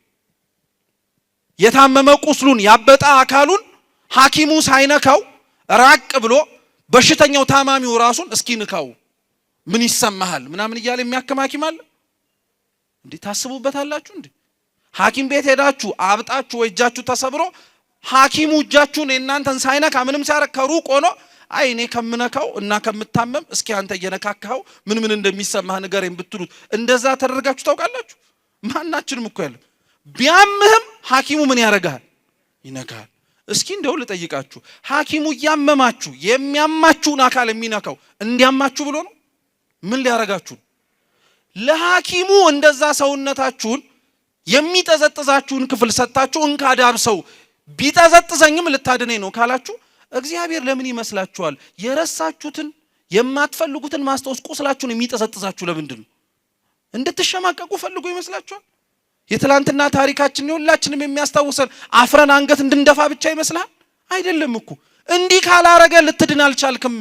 የታመመ ቁስሉን ያበጣ አካሉን ሐኪሙ ሳይነካው ራቅ ብሎ በሽተኛው ታማሚው ራሱን እስኪ ንካው ምን ይሰማሃል ምናምን እያለ የሚያክም ሐኪም አለ እንዴ? ታስቡበታላችሁ እንዴ? ሐኪም ቤት ሄዳችሁ አብጣችሁ ወይ እጃችሁ ተሰብሮ ሐኪሙ እጃችሁን እናንተን ሳይነካ ምንም ሳያረግ ከሩቅ ሆኖ አይ እኔ ከምነካው እና ከምታመም እስኪ አንተ እየነካካው ምን እንደሚሰማህ ንገረኝ ብትሉት እንደዛ ተደርጋችሁ ታውቃላችሁ? ማናችንም እኮ ያለ ቢያምህም ሐኪሙ ምን ያረጋል? ይነካል። እስኪ እንደው ልጠይቃችሁ፣ ሐኪሙ እያመማችሁ የሚያማችሁን አካል የሚነካው እንዲያማችሁ ብሎ ነው? ምን ሊያረጋችሁ? ለሐኪሙ እንደዛ ሰውነታችሁን የሚጠዘጥዛችሁን ክፍል ሰጣችሁ እንካዳብ ሰው ቢጠዘጥዘኝም ልታድነኝ ነው ካላችሁ እግዚአብሔር ለምን ይመስላችኋል የረሳችሁትን የማትፈልጉትን ማስታወስ ቁስላችሁን የሚጠዘጥዛችሁ ለምንድን ነው? እንድትሸማቀቁ ፈልጎ ይመስላችኋል? የትላንትና ታሪካችን ሁላችንም የሚያስታውሰን አፍረን አንገት እንድንደፋ ብቻ ይመስላል? አይደለም እኮ። እንዲህ ካላረገ ልትድን አልቻልክም።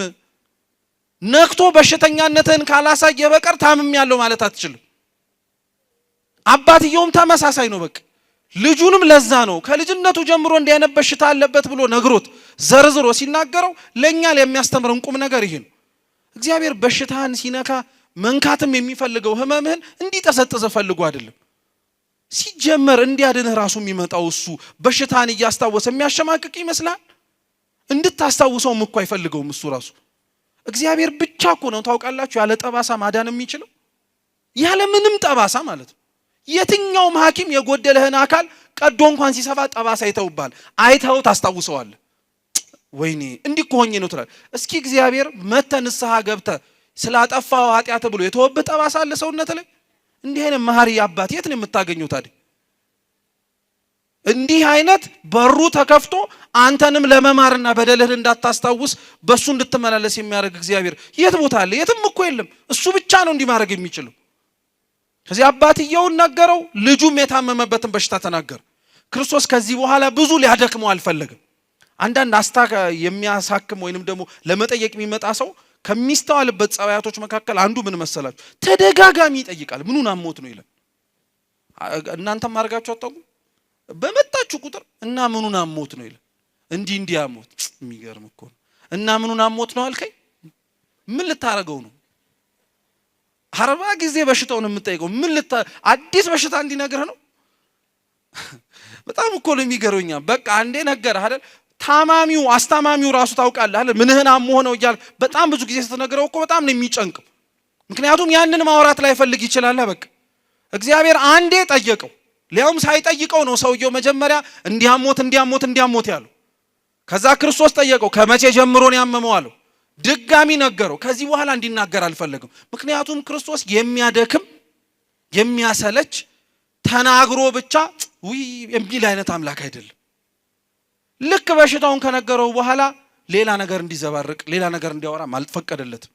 ነክቶ በሽተኛነትህን ካላሳየ በቀር ታምም ያለው ማለት አትችልም። አባትየውም ተመሳሳይ ነው። በቃ ልጁንም ለዛ ነው ከልጅነቱ ጀምሮ እንዲህ አይነት በሽታ አለበት ብሎ ነግሮት ዘርዝሮ ሲናገረው ለኛ የሚያስተምረን ቁም ነገር ይሄ ነው። እግዚአብሔር በሽታህን ሲነካ መንካትም የሚፈልገው ህመምህን እንዲጠሰጥዘ ፈልጎ አይደለም። ሲጀመር እንዲያድንህ ራሱ የሚመጣው እሱ በሽታህን እያስታወሰ የሚያሸማቅቅ ይመስላል? እንድታስታውሰውም እኮ አይፈልገውም እሱ ራሱ። እግዚአብሔር ብቻ እኮ ነው ታውቃላችሁ ያለ ጠባሳ ማዳን የሚችለው፣ ያለ ምንም ጠባሳ ማለት ነው። የትኛውም ሐኪም የጎደለህን አካል ቀዶ እንኳን ሲሰፋ ጠባሳ ይተውባል። አይተው ታስታውሰዋለህ። ወይኔ እንዲህ ከሆኜ ነው ትላለህ። እስኪ እግዚአብሔር መተህ ንስሐ ገብተህ ስላጠፋው ኃጢአት ብሎ የተወብህ ጠባሳ አለ ሰውነት ላይ? እንዲህ አይነት መሐሪ አባት የት ነው የምታገኘው ታዲያ? እንዲህ አይነት በሩ ተከፍቶ አንተንም ለመማርና በደልህን እንዳታስታውስ በሱ እንድትመላለስ የሚያደርግ እግዚአብሔር የት ቦታ አለ? የትም እኮ የለም። እሱ ብቻ ነው እንዲህ ማድረግ የሚችለው። ከዚህ አባትየውን ነገረው፣ ልጁም የታመመበትን በሽታ ተናገረ። ክርስቶስ ከዚህ በኋላ ብዙ ሊያደክመው አልፈለገም። አንዳንድ የሚያሳክም ወይንም ደግሞ ለመጠየቅ የሚመጣ ሰው ከሚስተዋልበት ጸባያቶች መካከል አንዱ ምን መሰላችሁ? ተደጋጋሚ ይጠይቃል። ምኑን አሞት ነው ይላል። እናንተም አድርጋችሁ አታውቁም? በመጣችሁ ቁጥር እና ምኑን አሞት ነው ይላል። እንዲህ አሞት። የሚገርም እኮ ነው። እና ምኑን አሞት ነው አልከኝ? ምን ልታረገው ነው? 40 ጊዜ በሽታውን የምጠይቀው ምን አዲስ በሽታ እንዲነግርህ ነው? በጣም እኮ ነው የሚገርመኛ። በቃ አንዴ ነገርህ አይደል? ታማሚው አስታማሚው ራሱ ታውቃለህ አይደል? ምንህን አሞህ ነው እያለ በጣም ብዙ ጊዜ ስትነግረው እኮ በጣም ነው የሚጨንቀው። ምክንያቱም ያንን ማውራት ላይ ፈልግ ይችላል። በቃ እግዚአብሔር አንዴ ጠየቀው። ሊያውም ሳይጠይቀው ነው ሰውየው መጀመሪያ እንዲያሞት ያለው። ከዛ ክርስቶስ ጠየቀው፣ ከመቼ ጀምሮ ነው ያመመው አለው። ድጋሚ ነገረው። ከዚህ በኋላ እንዲናገር አልፈለግም። ምክንያቱም ክርስቶስ የሚያደክም የሚያሰለች ተናግሮ ብቻ የሚል አይነት አምላክ አይደለም። ልክ በሽታውን ከነገረው በኋላ ሌላ ነገር እንዲዘባርቅ ሌላ ነገር እንዲያወራ አልፈቀደለትም።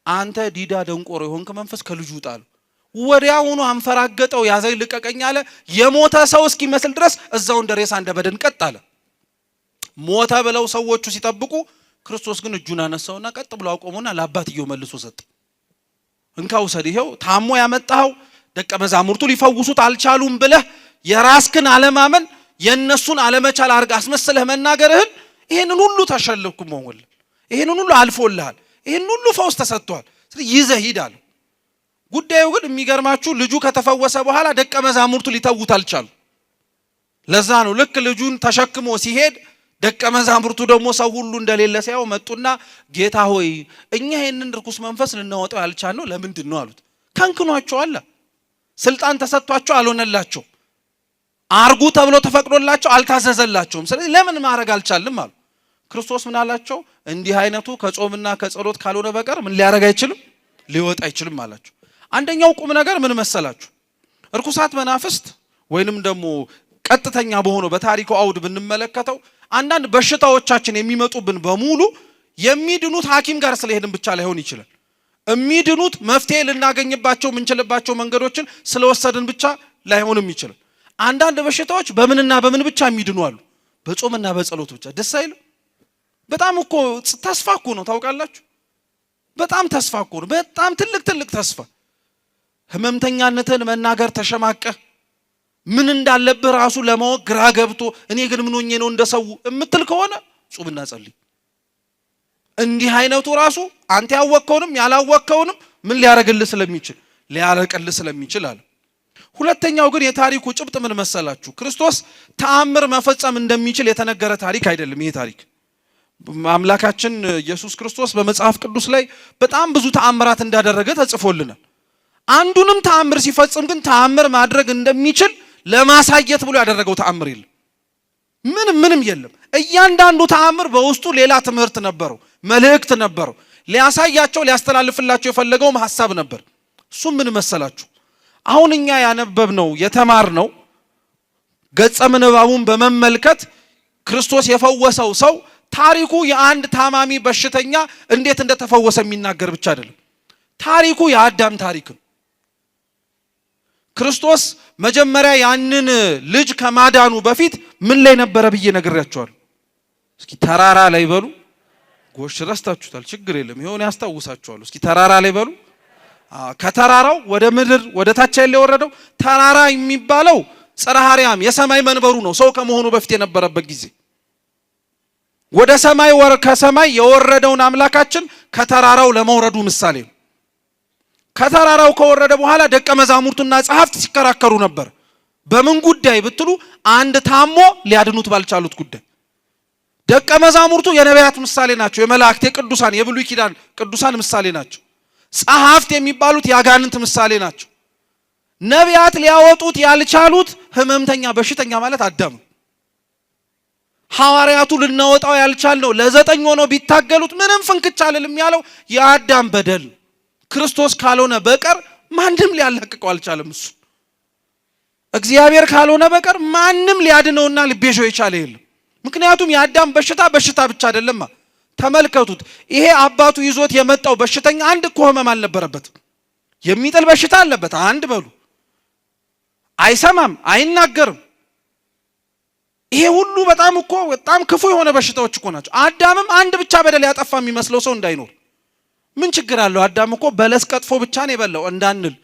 አንተ ዲዳ ደንቆሮ የሆንክ መንፈስ ከልጁ ውጣ አለው። ወዲያውኑ አንፈራገጠው፣ ያዘኝ ልቀቀኝ አለ። የሞተ ሰው እስኪመስል ድረስ እዛው እንደ ሬሳ እንደ በድን ቀጥ አለ። ሞተ ብለው ሰዎቹ ሲጠብቁ ክርስቶስ ግን እጁን አነሳውና ቀጥ ብሎ አቆመውና ለአባትየው መልሶ ሰጠ። እንካ ውሰድ፣ ይሄው ታሞ ያመጣው ደቀ መዛሙርቱ ሊፈውሱት አልቻሉም ብለህ የራስክን አለማመን የነሱን አለመቻል አርጋ አስመስለህ መናገርህን ይሄንን ሁሉ ተሸልኩ መወል ይሄንን ሁሉ አልፎልሃል፣ ይሄንን ሁሉ ፈውስ ተሰጥቷል። ስለዚህ ይዘህ ሂድ አለ። ጉዳዩ ግን የሚገርማችሁ ልጁ ከተፈወሰ በኋላ ደቀ መዛሙርቱ ሊተውት አልቻሉ። ለዛ ነው ልክ ልጁን ተሸክሞ ሲሄድ ደቀ መዛሙርቱ ደግሞ ሰው ሁሉ እንደሌለ ሲያው መጡና ጌታ ሆይ እኛ ይሄንን ርኩስ መንፈስ ልናወጣው ያልቻልነው ለምንድን ነው አሉት። ከንክኗቸዋል። ስልጣን ተሰጥቷቸው አልሆነላቸው። አርጉ ተብሎ ተፈቅዶላቸው አልታዘዘላቸውም። ስለዚህ ለምን ማድረግ አልቻልንም አሉ። ክርስቶስ ምን አላቸው? እንዲህ አይነቱ ከጾምና ከጸሎት ካልሆነ በቀር ምን ሊያረግ አይችልም፣ ሊወጣ አይችልም አላቸው። አንደኛው ቁም ነገር ምን መሰላችሁ? ርኩሳት መናፍስት ወይንም ደግሞ ቀጥተኛ በሆነው በታሪኩ አውድ ብንመለከተው አንዳንድ በሽታዎቻችን የሚመጡብን በሙሉ የሚድኑት ሐኪም ጋር ስለሄድን ብቻ ላይሆን ይችላል። የሚድኑት መፍትሄ ልናገኝባቸው ምንችልባቸው መንገዶችን ስለወሰድን ብቻ ላይሆንም ይችላል። አንዳንድ በሽታዎች በምንና በምን ብቻ የሚድኑ አሉ? በጾምና በጸሎት ብቻ። ደስ አይልም? በጣም እኮ ተስፋ እኮ ነው ታውቃላችሁ። በጣም ተስፋ እኮ ነው። በጣም ትልቅ ተስፋ። ህመምተኛነትን መናገር ተሸማቀህ ምን እንዳለብህ ራሱ ለማወቅ ግራ ገብቶ እኔ ግን ምን ሆኜ ነው እንደሰው እምትል ከሆነ ጾምና ጸልይ። እንዲህ አይነቱ ራሱ አንተ ያወቅከውንም ያላወቅከውንም ምን ሊያረግልህ ስለሚችል ሊያረቅልህ ስለሚችል አለ። ሁለተኛው ግን የታሪኩ ጭብጥ ምን መሰላችሁ? ክርስቶስ ተአምር መፈጸም እንደሚችል የተነገረ ታሪክ አይደለም። ይሄ ታሪክ አምላካችን ኢየሱስ ክርስቶስ በመጽሐፍ ቅዱስ ላይ በጣም ብዙ ተአምራት እንዳደረገ ተጽፎልናል። አንዱንም ተአምር ሲፈጽም ግን ተአምር ማድረግ እንደሚችል ለማሳየት ብሎ ያደረገው ተአምር የለም። ምንም የለም። እያንዳንዱ ተአምር በውስጡ ሌላ ትምህርት ነበረው፣ መልእክት ነበረው። ሊያሳያቸው ሊያስተላልፍላቸው የፈለገውም ሐሳብ ነበር። እሱም ምን መሰላችሁ? አሁን እኛ ያነበብነው የተማርነው ገጸ ምንባቡን በመመልከት ክርስቶስ የፈወሰው ሰው ታሪኩ የአንድ ታማሚ በሽተኛ እንዴት እንደተፈወሰ የሚናገር ብቻ አይደለም። ታሪኩ የአዳም ታሪክ ነው። ክርስቶስ መጀመሪያ ያንን ልጅ ከማዳኑ በፊት ምን ላይ ነበረ ብዬ ነግሬያቸዋለሁ። እስኪ ተራራ ላይ በሉ። ጎሽ ረስታችሁታል፣ ችግር የለም ይሁን ያስታውሳችኋለሁ። እስኪ ተራራ ላይ በሉ። ከተራራው ወደ ምድር ወደ ታች ያለ የወረደው ተራራ የሚባለው ጽርሐ አርያም የሰማይ መንበሩ ነው። ሰው ከመሆኑ በፊት የነበረበት ጊዜ ወደ ሰማይ ከሰማይ የወረደውን አምላካችን ከተራራው ለመውረዱ ምሳሌ ነው። ከተራራው ከወረደ በኋላ ደቀ መዛሙርቱና ጸሐፍት ሲከራከሩ ነበር። በምን ጉዳይ ብትሉ አንድ ታሞ ሊያድኑት ባልቻሉት ጉዳይ። ደቀ መዛሙርቱ የነቢያት ምሳሌ ናቸው። የመላእክት የቅዱሳን የብሉይ ኪዳን ቅዱሳን ምሳሌ ናቸው። ጸሐፍት የሚባሉት የአጋንንት ምሳሌ ናቸው። ነቢያት ሊያወጡት ያልቻሉት ህመምተኛ በሽተኛ ማለት አዳም። ሐዋርያቱ ልናወጣው ያልቻልነው ለ9 ሆነው ቢታገሉት ምንም ፍንክች አልልም ያለው የአዳም በደል ክርስቶስ ካልሆነ በቀር ማንም ሊያላቅቀው አልቻለም። እሱ እግዚአብሔር ካልሆነ በቀር ማንም ሊያድነውና ሊቤዠው የቻለ የለም። ምክንያቱም የአዳም በሽታ ብቻ አይደለም። ተመልከቱት። ይሄ አባቱ ይዞት የመጣው በሽተኛ አንድ እኮ ህመም አልነበረበትም። የሚጥል በሽታ አለበት። አንድ በሉ። አይሰማም፣ አይናገርም። ይሄ ሁሉ በጣም ክፉ የሆነ በሽታዎች እኮ ናቸው። አዳምም አንድ ብቻ በደል ያጠፋ የሚመስለው ሰው እንዳይኖር ምን ችግር አለው? አዳም እኮ በለስ ቀጥፎ ብቻ ነው የበላው እንዳንል፣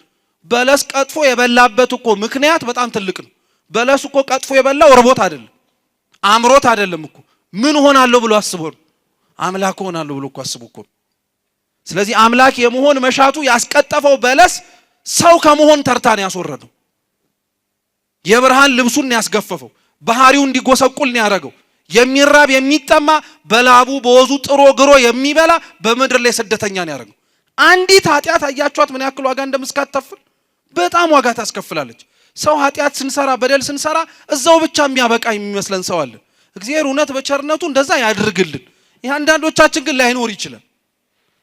በለስ ቀጥፎ የበላበት እኮ ምክንያት በጣም ትልቅ ነው። በለስ እኮ ቀጥፎ የበላው ርቦት አይደለም፣ አምሮት አይደለም እኮ ምን ሆናለሁ ብሎ አስቦ ነው። አምላክ ሆናለሁ ብሎ እኮ አስቦ እኮ። ስለዚህ አምላክ የመሆን መሻቱ ያስቀጠፈው በለስ ሰው ከመሆን ተርታን ያስወረደው፣ የብርሃን ልብሱን ያስገፈፈው፣ ባህሪው እንዲጎሰቁል ነው ያደረገው። የሚራብ የሚጠማ በላቡ በወዙ ጥሮ ግሮ የሚበላ በምድር ላይ ስደተኛ ነው ያደረገው። አንዲት ኃጢአት አያችኋት ምን ያክል ዋጋ እንደምትከፍል? በጣም ዋጋ ታስከፍላለች። ሰው ኃጢአት ስንሰራ በደል ስንሰራ እዛው ብቻ የሚያበቃ የሚመስለን ሰው አለ። እግዚአብሔር እውነት በቸርነቱ እንደዛ ያድርግልን። አንዳንዶቻችን ግን ላይኖር ይችላል።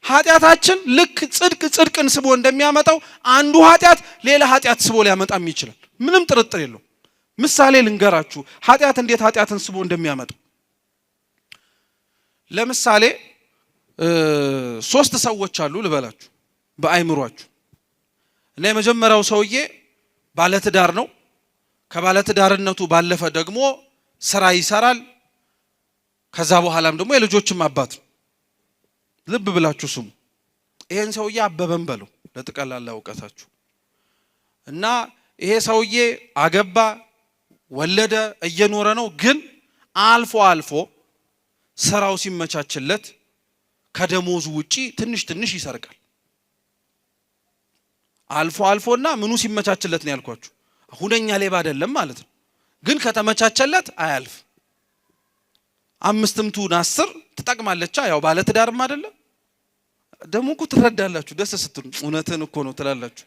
ኃጢአታችን ልክ ጽድቅን ስቦ እንደሚያመጣው አንዱ ኃጢአት ሌላ ኃጢአት ስቦ ሊያመጣም ይችላል። ምንም ጥርጥር የለው። ምሳሌ ልንገራችሁ ኃጢአት እንዴት ኃጢአትን ስቦ እንደሚያመጣ። ለምሳሌ 3 ሰዎች አሉ ልበላችሁ በአይምሯችሁ እና የመጀመሪያው ሰውዬ ባለትዳር ነው። ከባለትዳርነቱ ባለፈ ደግሞ ስራ ይሰራል። ከዛ በኋላም ደግሞ የልጆችም አባት ነው። ልብ ብላችሁ ስሙ። ይሄን ሰውዬ አበበን በለው ለጠቅላላ እውቀታችሁ። እና ይሄ ሰውዬ አገባ፣ ወለደ፣ እየኖረ ነው። ግን አልፎ ስራው ሲመቻችለት ከደሞዙ ውጪ ትንሽ ይሰርቃል። አልፎና ምኑ ሲመቻችለት ነው ያልኳችሁ። ሁነኛ ሌባ አይደለም ማለት ነው። ግን ከተመቻቸለት አያልፍ። 5 ትሁን 10 ትጠቅማለች። ያው ባለ ትዳርም አይደለም ደግሞ እኮ ትረዳላችሁ። ደስ ስትሉ እውነትን እኮ ነው ትላላችሁ።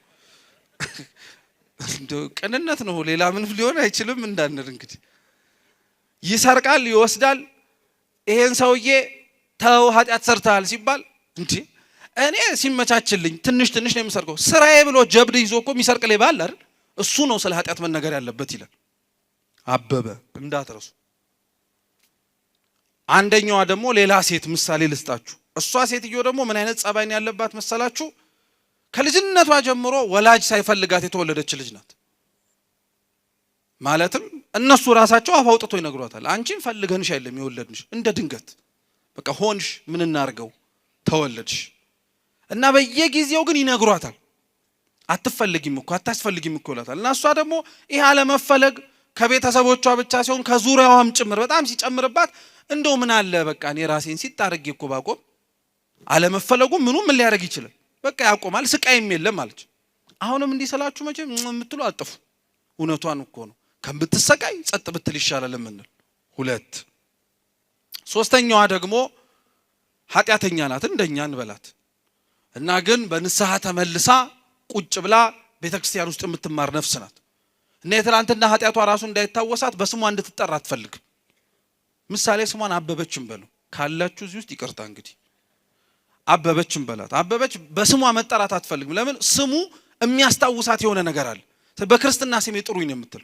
እንደው ቅንነት ነው፣ ሌላ ምን ሊሆን አይችልም እንዳንር። እንግዲህ ይሰርቃል፣ ይወስዳል። ይሄን ሰውዬ ተው ኃጢአት ሰርተሃል ሲባል እንዴ እኔ ሲመቻችልኝ ትንሽ ነው የምሰርቀው፣ ስራዬ ብሎ ጀብድ ይዞ እኮ የሚሰርቅ ሌባ አለ አይደል? እሱ ነው ስለ ኃጢአት መነገር ያለበት ይላል። አበበ እንዳትረሱ። አንደኛዋ ደግሞ ሌላ ሴት ምሳሌ ልስጣችሁ። እሷ ሴትዮ ደግሞ ምን አይነት ጸባይን ያለባት መሰላችሁ? ከልጅነቷ ጀምሮ ወላጅ ሳይፈልጋት የተወለደች ልጅ ናት። ማለትም እነሱ ራሳቸው አፍ አውጥተው ይነግሯታል። አንቺን ፈልገንሽ አይደለም የወለድንሽ፣ እንደ ድንገት በቃ ሆንሽ፣ ምን እናርገው ተወለድሽ። እና በየጊዜው ግን ይነግሯታል። አትፈልጊም እኮ አታስፈልጊም እኮ ይላታል። እና እሷ ደግሞ ይሄ አለመፈለግ ከቤተሰቦቿ ብቻ ሲሆን ከዙሪያዋም ጭምር በጣም ሲጨምርባት እንደው ምን አለ በቃ እኔ ራሴን ሲጣርጌ እኮ ባቆም፣ አለመፈለጉ ምኑም ምን ሊያደርግ ይችላል? በቃ ያቆማል፣ ስቃይም የለም አለች። አሁንም እንዲህ ስላችሁ መቼም የምትሉ አጥፉ። እውነቷን እኮ ነው። ከምትሰቃይ ጸጥ ብትል ይሻላል የምንል። 2 ሶስተኛዋ ደግሞ ኃጢአተኛ ናት እንደኛ እንበላት እና ግን በንስሐ ተመልሳ ቁጭ ብላ ቤተክርስቲያን ውስጥ የምትማር ነፍስ ናት። እና የትላንትና ኃጢአቷ ራሱ እንዳይታወሳት በስሟ እንድትጠራ አትፈልግም። ምሳሌ ስሟን አበበችም በሉ ካላችሁ እዚህ ውስጥ ይቅርታ እንግዲህ አበበችም በላት። አበበች በስሟ መጠራት አትፈልግም። ለምን? ስሙ የሚያስታውሳት የሆነ ነገር አለ። በክርስትና ስሜ ጥሩኝ ነው የምትል።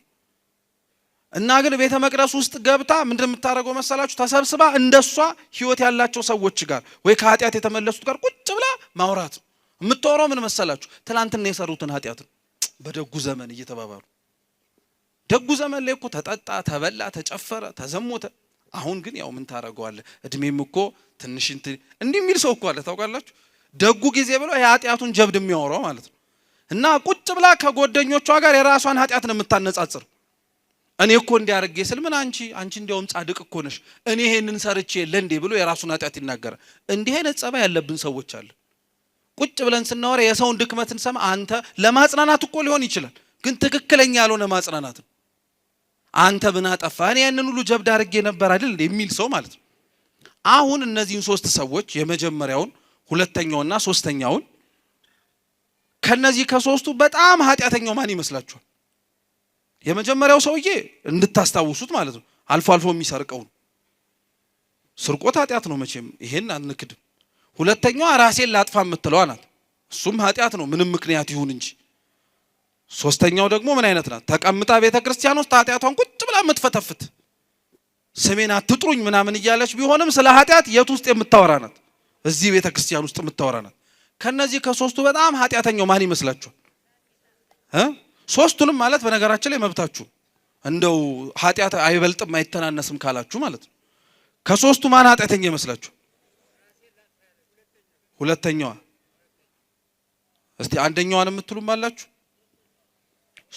እና ግን ቤተ መቅደስ ውስጥ ገብታ ምንድን የምታደርገው መሰላችሁ? ተሰብስባ እንደሷ ህይወት ያላቸው ሰዎች ጋር ወይ ከኃጢአት የተመለሱት ጋር ቁጭ ብላ ማውራት። የምታወራው ምን መሰላችሁ? ትላንትና የሰሩትን ኃጢአት በደጉ ዘመን እየተባባሉ። ደጉ ዘመን ላይ እኮ ተጠጣ፣ ተበላ፣ ተጨፈረ፣ ተዘሞተ። አሁን ግን ያው ምን ታረጋዋለህ? እድሜም እኮ ትንሽ እንዲህ የሚል ሰው እኮ አለ ታውቃላችሁ። ደጉ ጊዜ ብሎ የኃጢአቱን ጀብድ የሚያወራው ማለት ነው። እና ቁጭ ብላ ከጓደኞቿ ጋር የራሷን ኃጢአት ነው የምታነጻጽር። እኔ እኮ እንዲያርጌ ስል ምን አንቺ እንዲያውም ጻድቅ እኮ ነሽ፣ እኔ ይሄንን ሰርቼ ለእንዴ ብሎ የራሱን ኃጢአት ይናገራል። እንዲህ አይነት ጸባይ ያለብን ሰዎች አለ። ቁጭ ብለን ስናወራ የሰውን ድክመት እንሰማ። አንተ ለማጽናናት እኮ ሊሆን ይችላል፣ ግን ትክክለኛ ያልሆነ ማጽናናት ነው። አንተ ምን አጠፋ? እኔ ያንን ሁሉ ጀብድ አድርጌ ነበር አይደል የሚል ሰው ማለት ነው። አሁን እነዚህን 3 ሰዎች የመጀመሪያውን፣ ሁለተኛውና ሶስተኛውን ከነዚህ ከ3ቱ በጣም ኃጢአተኛው ማን ይመስላችኋል? የመጀመሪያው ሰውዬ እንድታስታውሱት ማለት ነው አልፎ አልፎ የሚሰርቀው ስርቆት ኃጢአት ነው መቼም፣ ይሄን አንክድም። ሁለተኛዋ ራሴን ላጥፋ የምትለዋ ናት። እሱም ኃጢአት ነው ምንም ምክንያት ይሁን እንጂ። ሶስተኛው ደግሞ ምን አይነት ናት? ተቀምጣ ቤተ ክርስቲያን ውስጥ ኃጢአቷን ቁጭ ብላ የምትፈተፍት ስሜን አትጥሩኝ ምናምን እያለች ቢሆንም ስለ ኃጢአት የት ውስጥ የምታወራ ናት? እዚህ ቤተ ክርስቲያን ውስጥ የምታወራ ናት። ከነዚህ ከ3ቱ በጣም ኃጢአተኛው ማን ይመስላችኋል? ሶስቱንም ማለት በነገራችን ላይ መብታችሁ እንደው ኃጢአት አይበልጥም አይተናነስም ካላችሁ ማለት ነው። ከ3ቱ ማን ኃጢአተኛ ይመስላችሁ? ሁለተኛዋ። እስቲ አንደኛዋን የምትሉም አላችሁ?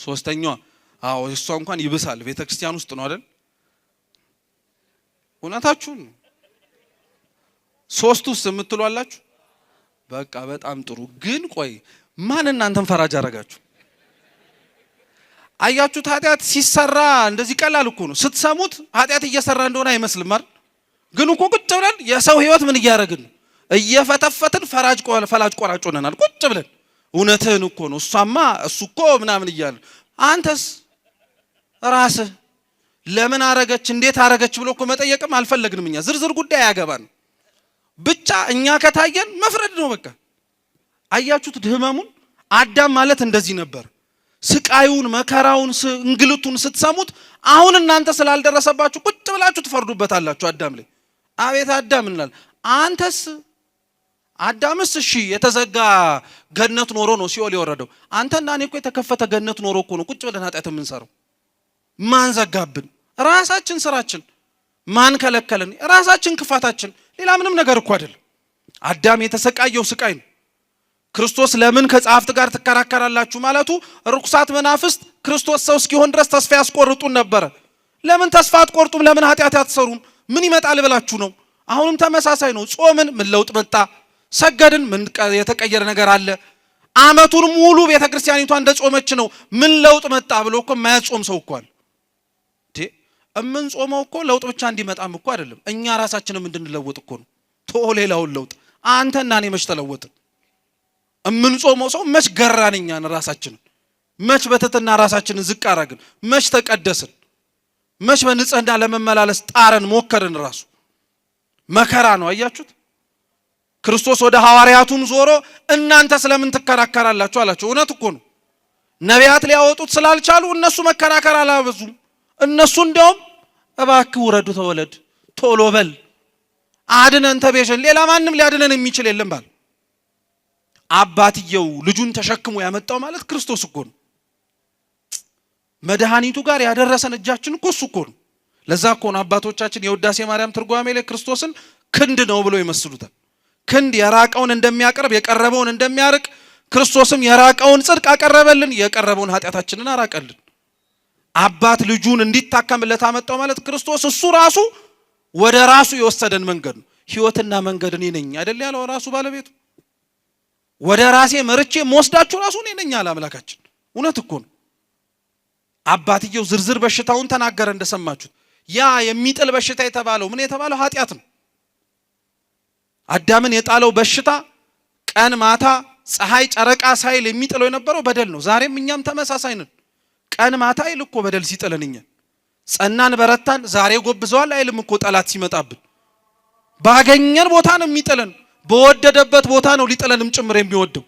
ሶስተኛዋ። አዎ እሷ እንኳን ይብሳል፣ ቤተክርስቲያን ውስጥ ነው አይደል? እውነታችሁን ነው። 3ቱስ የምትሉ አላችሁ? በቃ በጣም ጥሩ። ግን ቆይ ማን እናንተን ፈራጅ አደረጋችሁ? አያችሁት? ኃጢአት ሲሰራ እንደዚህ ቀላል እኮ ነው። ስትሰሙት ኃጢአት እየሰራ እንደሆነ አይመስልም አይደል? ግን እኮ ቁጭ ብለን የሰው ህይወት ምን እያደረግን ነው? እየፈተፈትን ፈላጭ ቆራጭ ሆነናል ቁጭ ብለን። እውነትህን እኮ ነው፣ እሷማ እሱ እኮ ምናምን እያለ አንተስ ራስህ ለምን አረገች እንዴት አረገች ብሎ እኮ መጠየቅም አልፈለግንም። እኛ ዝርዝር ጉዳይ ያገባን ብቻ እኛ ከታየን መፍረድ ነው በቃ። አያችሁት ህመሙን? አዳም ማለት እንደዚህ ነበር። ስቃዩን፣ መከራውን፣ እንግልቱን ስትሰሙት አሁን እናንተ ስላልደረሰባችሁ ቁጭ ብላችሁ ትፈርዱበታላችሁ አዳም ላይ። አቤት አዳም እንላለን። አንተስ አዳምስ እሺ የተዘጋ ገነት ኖሮ ነው ሲኦል የወረደው። አንተና እኔ እኮ የተከፈተ ገነት ኖሮ እኮ ነው ቁጭ ብለን ኃጢአት የምንሰራው። ማን ዘጋብን? ራሳችን ስራችን። ማን ከለከለን? ራሳችን ክፋታችን። ሌላ ምንም ነገር እኮ አይደለም። አዳም የተሰቃየው ስቃይ ነው። ክርስቶስ ለምን ከጸሐፍት ጋር ትከራከራላችሁ ማለቱ ርኩሳት መናፍስት ክርስቶስ ሰው እስኪሆን ድረስ ተስፋ ያስቆርጡን ነበረ። ለምን ተስፋ አትቆርጡም? ለምን ኃጢአት አትሰሩም? ምን ይመጣል ብላችሁ ነው? አሁንም ተመሳሳይ ነው። ጾምን፣ ምን ለውጥ መጣ? ሰገድን፣ ምን የተቀየረ ነገር አለ? አመቱን ሙሉ ቤተክርስቲያኒቷ እንደጾመች ነው፣ ምን ለውጥ መጣ ብሎ እኮ የማያጾም ሰው እኮ አለ። እምንጾመው እኮ ለውጥ ብቻ እንዲመጣም እኮ አይደለም፣ እኛ ራሳችንም እንድንለወጥ እኮ ነው። ሌላውን ለውጥ አንተና እኔ መች ተለወጥን? እምንጾመው ሰው መች ገራን? እኛን ራሳችንን መች በትህትና ራሳችንን ዝቅ አረግን? መች ተቀደስን? መች በንጽህና ለመመላለስ ጣረን ሞከርን? ራሱ መከራ ነው። አያችሁት? ክርስቶስ ወደ ሐዋርያቱም ዞሮ እናንተ ስለምን ትከራከራላችሁ አላቸው። እውነት እኮ ነው። ነቢያት ሊያወጡት ስላልቻሉ እነሱ መከራከር አላበዙም። እነሱ እንደውም እባክህ ውረዱ ተወለድ ቶሎ በል አድነን ተቤዠን ሌላ ማንም ሊያድነን የሚችል የለም ባል። አባትየው ልጁን ተሸክሞ ያመጣው ማለት ክርስቶስ እኮ ነው። መድኃኒቱ ጋር ያደረሰን እጃችን እኮ እሱ እኮ ነው። ለዛ እኮ ነው አባቶቻችን የውዳሴ ማርያም ትርጓሜ ላይ ክርስቶስን ክንድ ነው ብሎ ይመስሉታል። ክንድ የራቀውን እንደሚያቀርብ የቀረበውን እንደሚያርቅ ክርስቶስም የራቀውን ጽድቅ አቀረበልን፣ የቀረበውን ኃጢአታችንን አራቀልን። አባት ልጁን እንዲታከምለት አመጣው ማለት ክርስቶስ እሱ ራሱ ወደ ራሱ የወሰደን መንገድ ነው። ሕይወትና መንገድ እኔ ነኝ አይደል ያለው ራሱ ባለቤቱ። ወደ ራሴ መርቼ መወስዳችሁ ራሱ እኔ ነኝ አለ አምላካችን። እውነት እኮ ነው። አባትየው ዝርዝር በሽታውን ተናገረ እንደሰማችሁት። ያ የሚጥል በሽታ የተባለው ምን የተባለው ኃጢአት ነው። አዳምን የጣለው በሽታ ቀን ማታ ፀሐይ ጨረቃ ሳይል የሚጥለው የነበረው በደል ነው። ዛሬም እኛም ተመሳሳይ ነን። ቀን ማታ ይል እኮ በደል ሲጥለን እኛ ጸናን በረታን ዛሬ ጎብዘዋል አይልም እኮ ጠላት ሲመጣብን። ባገኘን ቦታ ነው የሚጥለን፣ በወደደበት ቦታ ነው ሊጥለንም ጭምር የሚወደው።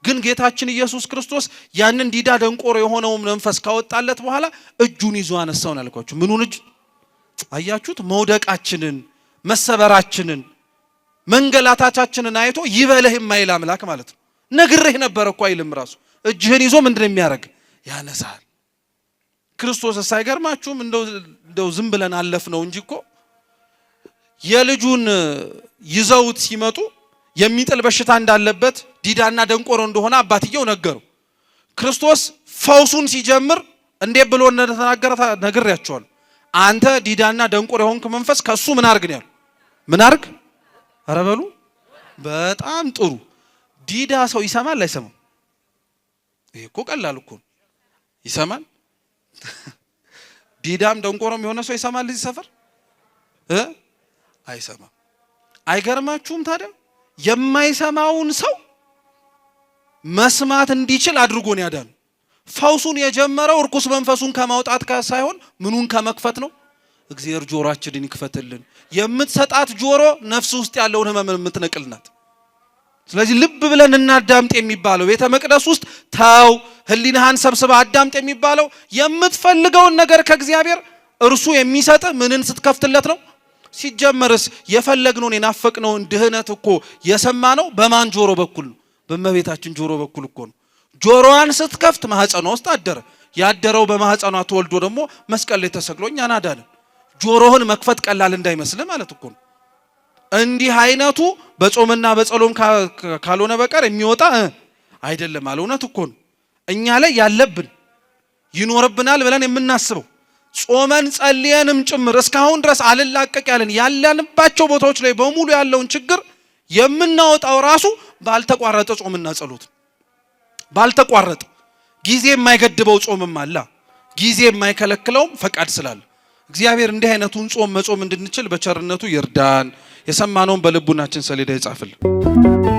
ግን ጌታችን ኢየሱስ ክርስቶስ ያንን ዲዳ ደንቆሮ የሆነውን መንፈስ ካወጣለት በኋላ እጁን ይዞ አነሳውን አልኳችሁ። ምኑን እጁ አያችሁት? መውደቃችንን፣ መሰበራችንን፣ መንገላታቻችንን አይቶ ይበለህ የማይል አምላክ ማለት ነው። ነግሬህ ነበር እኮ አይልም ራሱ። እጅህን ይዞ ምንድነው የሚያደርግ? ያነሳል። ክርስቶስ ሳይገርማችሁም እንደው ዝም ብለን አለፍ ነው እንጂ እኮ የልጁን ይዘውት ሲመጡ የሚጥል በሽታ እንዳለበት ዲዳና ደንቆሮ እንደሆነ አባትየው ነገሩ። ክርስቶስ ፈውሱን ሲጀምር እንዴት ብሎ እንደተናገረ ነግሬያችኋለሁ። አንተ ዲዳና ደንቆሮ የሆንክ መንፈስ ከሱ ምን አርግ ነው ያለው? ምን አርግ? ኧረ በሉ። በጣም ጥሩ። ዲዳ ሰው ይሰማል አይሰማም? ይሄ እኮ ቀላል እኮ ይሰማል። ዲዳም ደንቆሮም የሆነ ሰው ይሰማል እዚህ ሰፈር? አይሰማም። አይገርማችሁም ታዲያ? የማይሰማውን ሰው መስማት እንዲችል አድርጎ ነው ያዳነው። ፈውሱን የጀመረው እርኩስ መንፈሱን ከማውጣት ሳይሆን ምኑን ከመክፈት ነው። እግዚአብሔር ጆሮአችንን ይክፈትልን። የምትሰጣት ጆሮ ነፍስ ውስጥ ያለውን ህመም የምትነቅልናት። ስለዚህ ልብ ብለን እናዳምጥ የሚባለው ቤተ መቅደስ ውስጥ ተው ህሊናህን ሰብስበ አዳምጥ የሚባለው የምትፈልገውን ነገር ከእግዚአብሔር እርሱ የሚሰጥ ምንን ስትከፍትለት ነው። ሲጀመርስ የፈለግነውን የናፈቅነውን ድህነት እኮ የሰማነው በማን ጆሮ በኩል ነው? በእመቤታችን ጆሮ በኩል እኮ ነው። ጆሮዋን ስትከፍት ማህፀኗ ውስጥ አደረ። ያደረው በማህፀኗ ተወልዶ ደግሞ መስቀል ላይ ተሰቅሎ እኛን አዳነን። ጆሮህን መክፈት ቀላል እንዳይመስል ማለት እኮ ነው። እንዲህ አይነቱ በጾምና በጸሎም ካልሆነ በቀር የሚወጣ አይደለም አለ። እውነት እኮ ነው። እኛ ላይ ያለብን ይኖርብናል ብለን የምናስበው ጾመን ጸልየንም ጭምር እስካሁን ድረስ አልላቀቅ ያለንባቸው ቦታዎች ላይ በሙሉ ያለውን ችግር የምናወጣው ራሱ ባልተቋረጠ ጾምና ጸሎት፣ ባልተቋረጠ ጊዜ የማይገድበው ጾምም አለ፣ ጊዜ የማይከለክለውም ፈቃድ ስላለ እግዚአብሔር እንዲህ አይነቱን ጾም መጾም እንድንችል በቸርነቱ ይርዳን። የሰማነውን በልቡናችን ሰሌዳ ይጻፍልን።